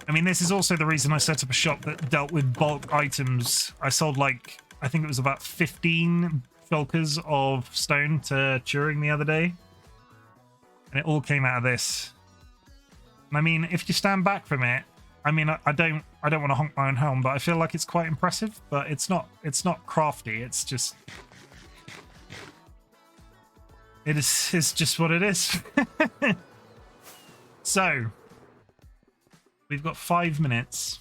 I mean, this is also the reason I set up a shop that dealt with bulk items. I sold, like, I think it was about 15 shulkers of stone to Turing the other day. And it all came out of this. And I mean, if you stand back from it, I mean, I don't want to honk my own horn, but I feel like it's quite impressive. But it's not crafty. It's just, it's just what it is. So we've got 5 minutes,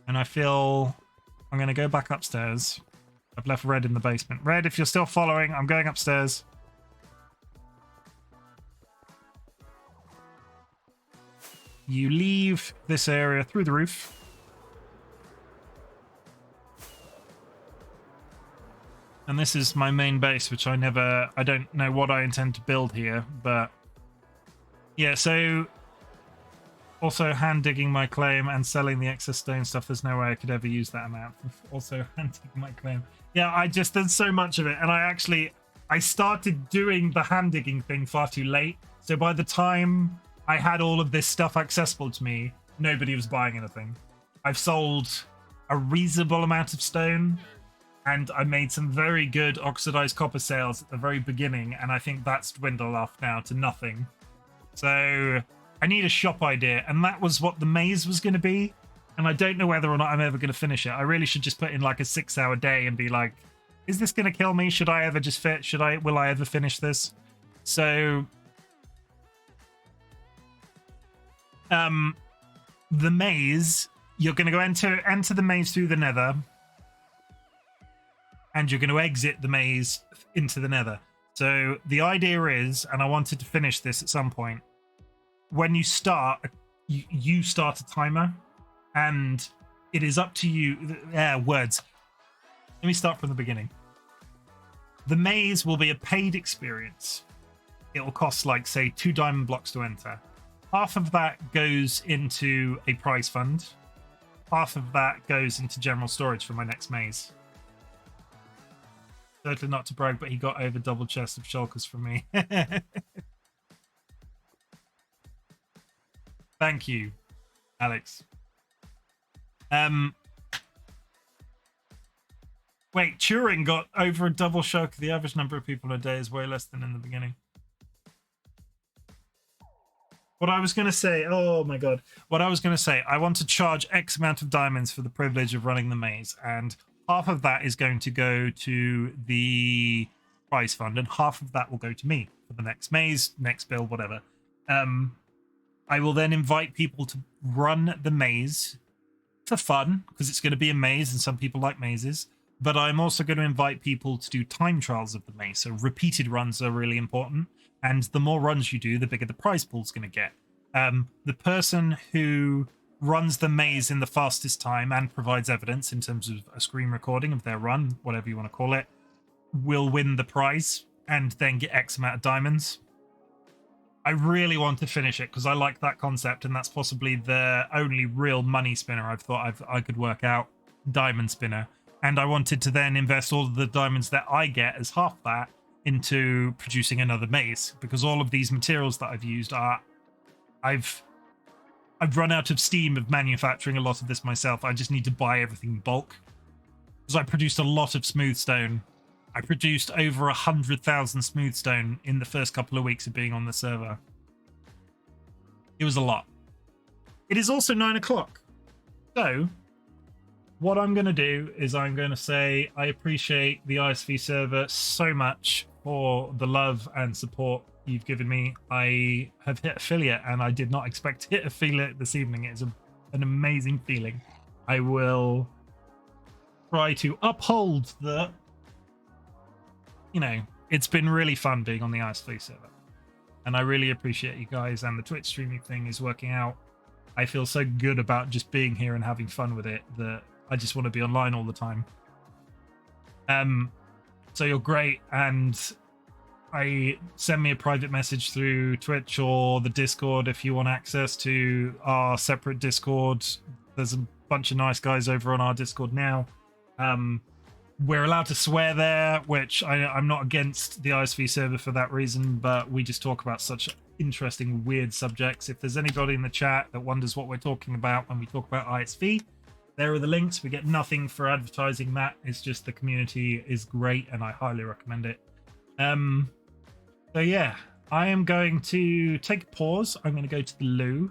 and I feel I'm going to go back upstairs. I've left Red in the basement. Red, if you're still following, I'm going upstairs. You leave this area through the roof. And this is my main base, which I don't know what I intend to build here, but yeah, so also hand digging my claim and selling the excess stone stuff. There's no way I could ever use that amount. Also hand digging my claim. Yeah, there's so much of it. And I started doing the hand digging thing far too late. So by the time I had all of this stuff accessible to me, nobody was buying anything. I've sold a reasonable amount of stone, and I made some very good oxidized copper sales at the very beginning, and I think that's dwindled off now to nothing. So I need a shop idea, and that was what the maze was going to be, and I don't know whether or not I'm ever going to finish it. I really should just put in like a 6-hour day and be like, is this going to kill me? Should I ever just fit? Will I ever finish this? So the maze, you're going to go enter the maze through the nether, and you're going to exit the maze into the nether. So the idea is, and I wanted to finish this at some point, when you start, you start a timer, and it is up to you. Words. Let me start from the beginning. The maze will be a paid experience. It will cost, like, say, 2 diamond blocks to enter. Half of that goes into a prize fund. Half of that goes into general storage for my next maze. Certainly not to brag, but he got over double chest of shulkers from me. Thank you, Alex. Wait, Turing got over a double shulker. The average number of people in a day is way less than in the beginning. What I was going to say, oh my god. What I was going to say, I want to charge X amount of diamonds for the privilege of running the maze, and half of that is going to go to the prize fund, and half of that will go to me for the next maze, next build, whatever. I will then invite people to run the maze for fun, because it's going to be a maze, and some people like mazes. But I'm also going to invite people to do time trials of the maze, so repeated runs are really important. And the more runs you do, the bigger the prize pool's going to get. The person who runs the maze in the fastest time and provides evidence in terms of a screen recording of their run, whatever you want to call it, will win the prize and then get X amount of diamonds. I really want to finish it because I like that concept, and that's possibly the only real money spinner I've thought I could work out, diamond spinner. And I wanted to then invest all of the diamonds that I get as half that into producing another maze, because all of these materials that I've used I've run out of steam of manufacturing a lot of this myself. I just need to buy everything in bulk, because I produced a lot of smooth stone. I produced over 100,000 smooth stone in the first couple of weeks of being on the server. It was a lot. It is also 9 o'clock. So what I'm going to do is I'm going to say I appreciate the iSV server so much for the love and support you've given me. I have hit affiliate, and I did not expect to hit affiliate this evening. It's an amazing feeling. I will try to uphold the, it's been really fun being on the iSV server, and I really appreciate you guys, and the Twitch streaming thing is working out. I feel so good about just being here and having fun with it that I just want to be online all the time. So you're great, and send me a private message through Twitch or the Discord if you want access to our separate Discord. There's a bunch of nice guys over on our Discord now. We're allowed to swear there, which I'm not against the iSV server for that reason, but we just talk about such interesting, weird subjects. If there's anybody in the chat that wonders what we're talking about when we talk about iSV, there are the links. We get nothing for advertising that. It's just the community is great, and I highly recommend it. So yeah, I am going to take a pause. I'm going to go to the loo.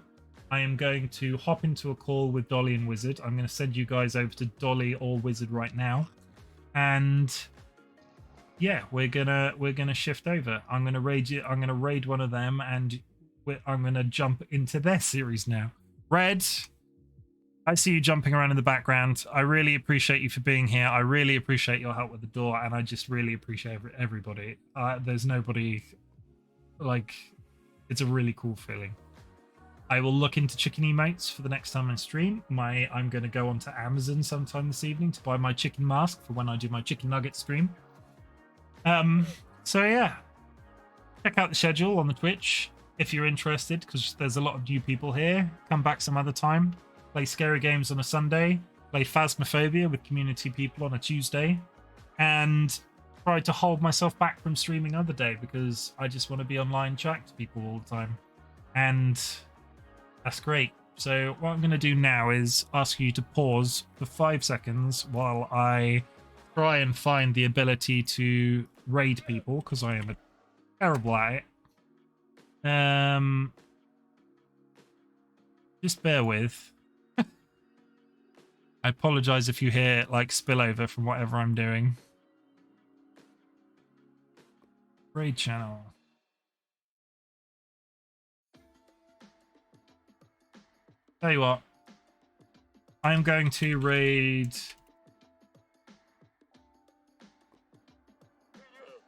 I am going to hop into a call with Dolly and Wizard. I'm going to send you guys over to Dolly or Wizard right now. And yeah, we're gonna shift over. I'm gonna raid you. I'm gonna raid one of them, and I'm gonna jump into their series now. Red, I see you jumping around in the background. I really appreciate you for being here. I really appreciate your help with the door, and I just really appreciate everybody. There's nobody like. It's a really cool feeling. I will look into chicken emotes for the next time I stream. I'm going to go onto Amazon sometime this evening to buy my chicken mask for when I do my chicken nugget stream. So yeah, check out the schedule on the Twitch if you're interested, because there's a lot of new people here. Come back some other time. Play scary games on a Sunday. Play Phasmophobia with community people on a Tuesday. And try to hold myself back from streaming other day because I just want to be online chat to people all the time. And that's great. So what I'm going to do now is ask you to pause for 5 seconds while I try and find the ability to raid people, because I am terrible at it. Just bear with. I apologize if you hear like spillover from whatever I'm doing. Raid channel. Tell you what, I'm going to raid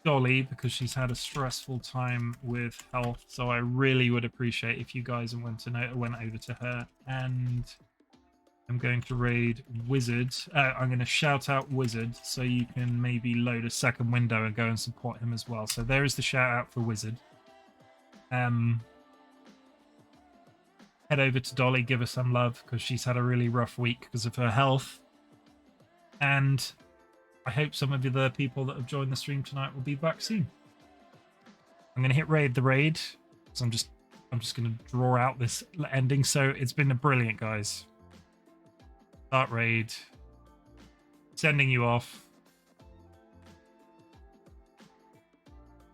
Dolly because she's had a stressful time with health, so I really would appreciate if you guys went over to her. And I'm going to raid Wizard. I'm going to shout out Wizard so you can maybe load a second window and go and support him as well. So there is the shout out for Wizard. Head over to Dolly, give her some love because she's had a really rough week because of her health. And I hope some of the other people that have joined the stream tonight will be back soon. I'm going to hit raid the raid. So I'm just going to draw out this ending. So it's been brilliant, guys. Start raid. Sending you off.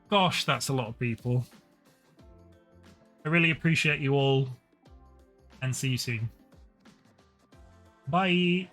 Gosh, that's a lot of people. I really appreciate you all. And see you soon. Bye.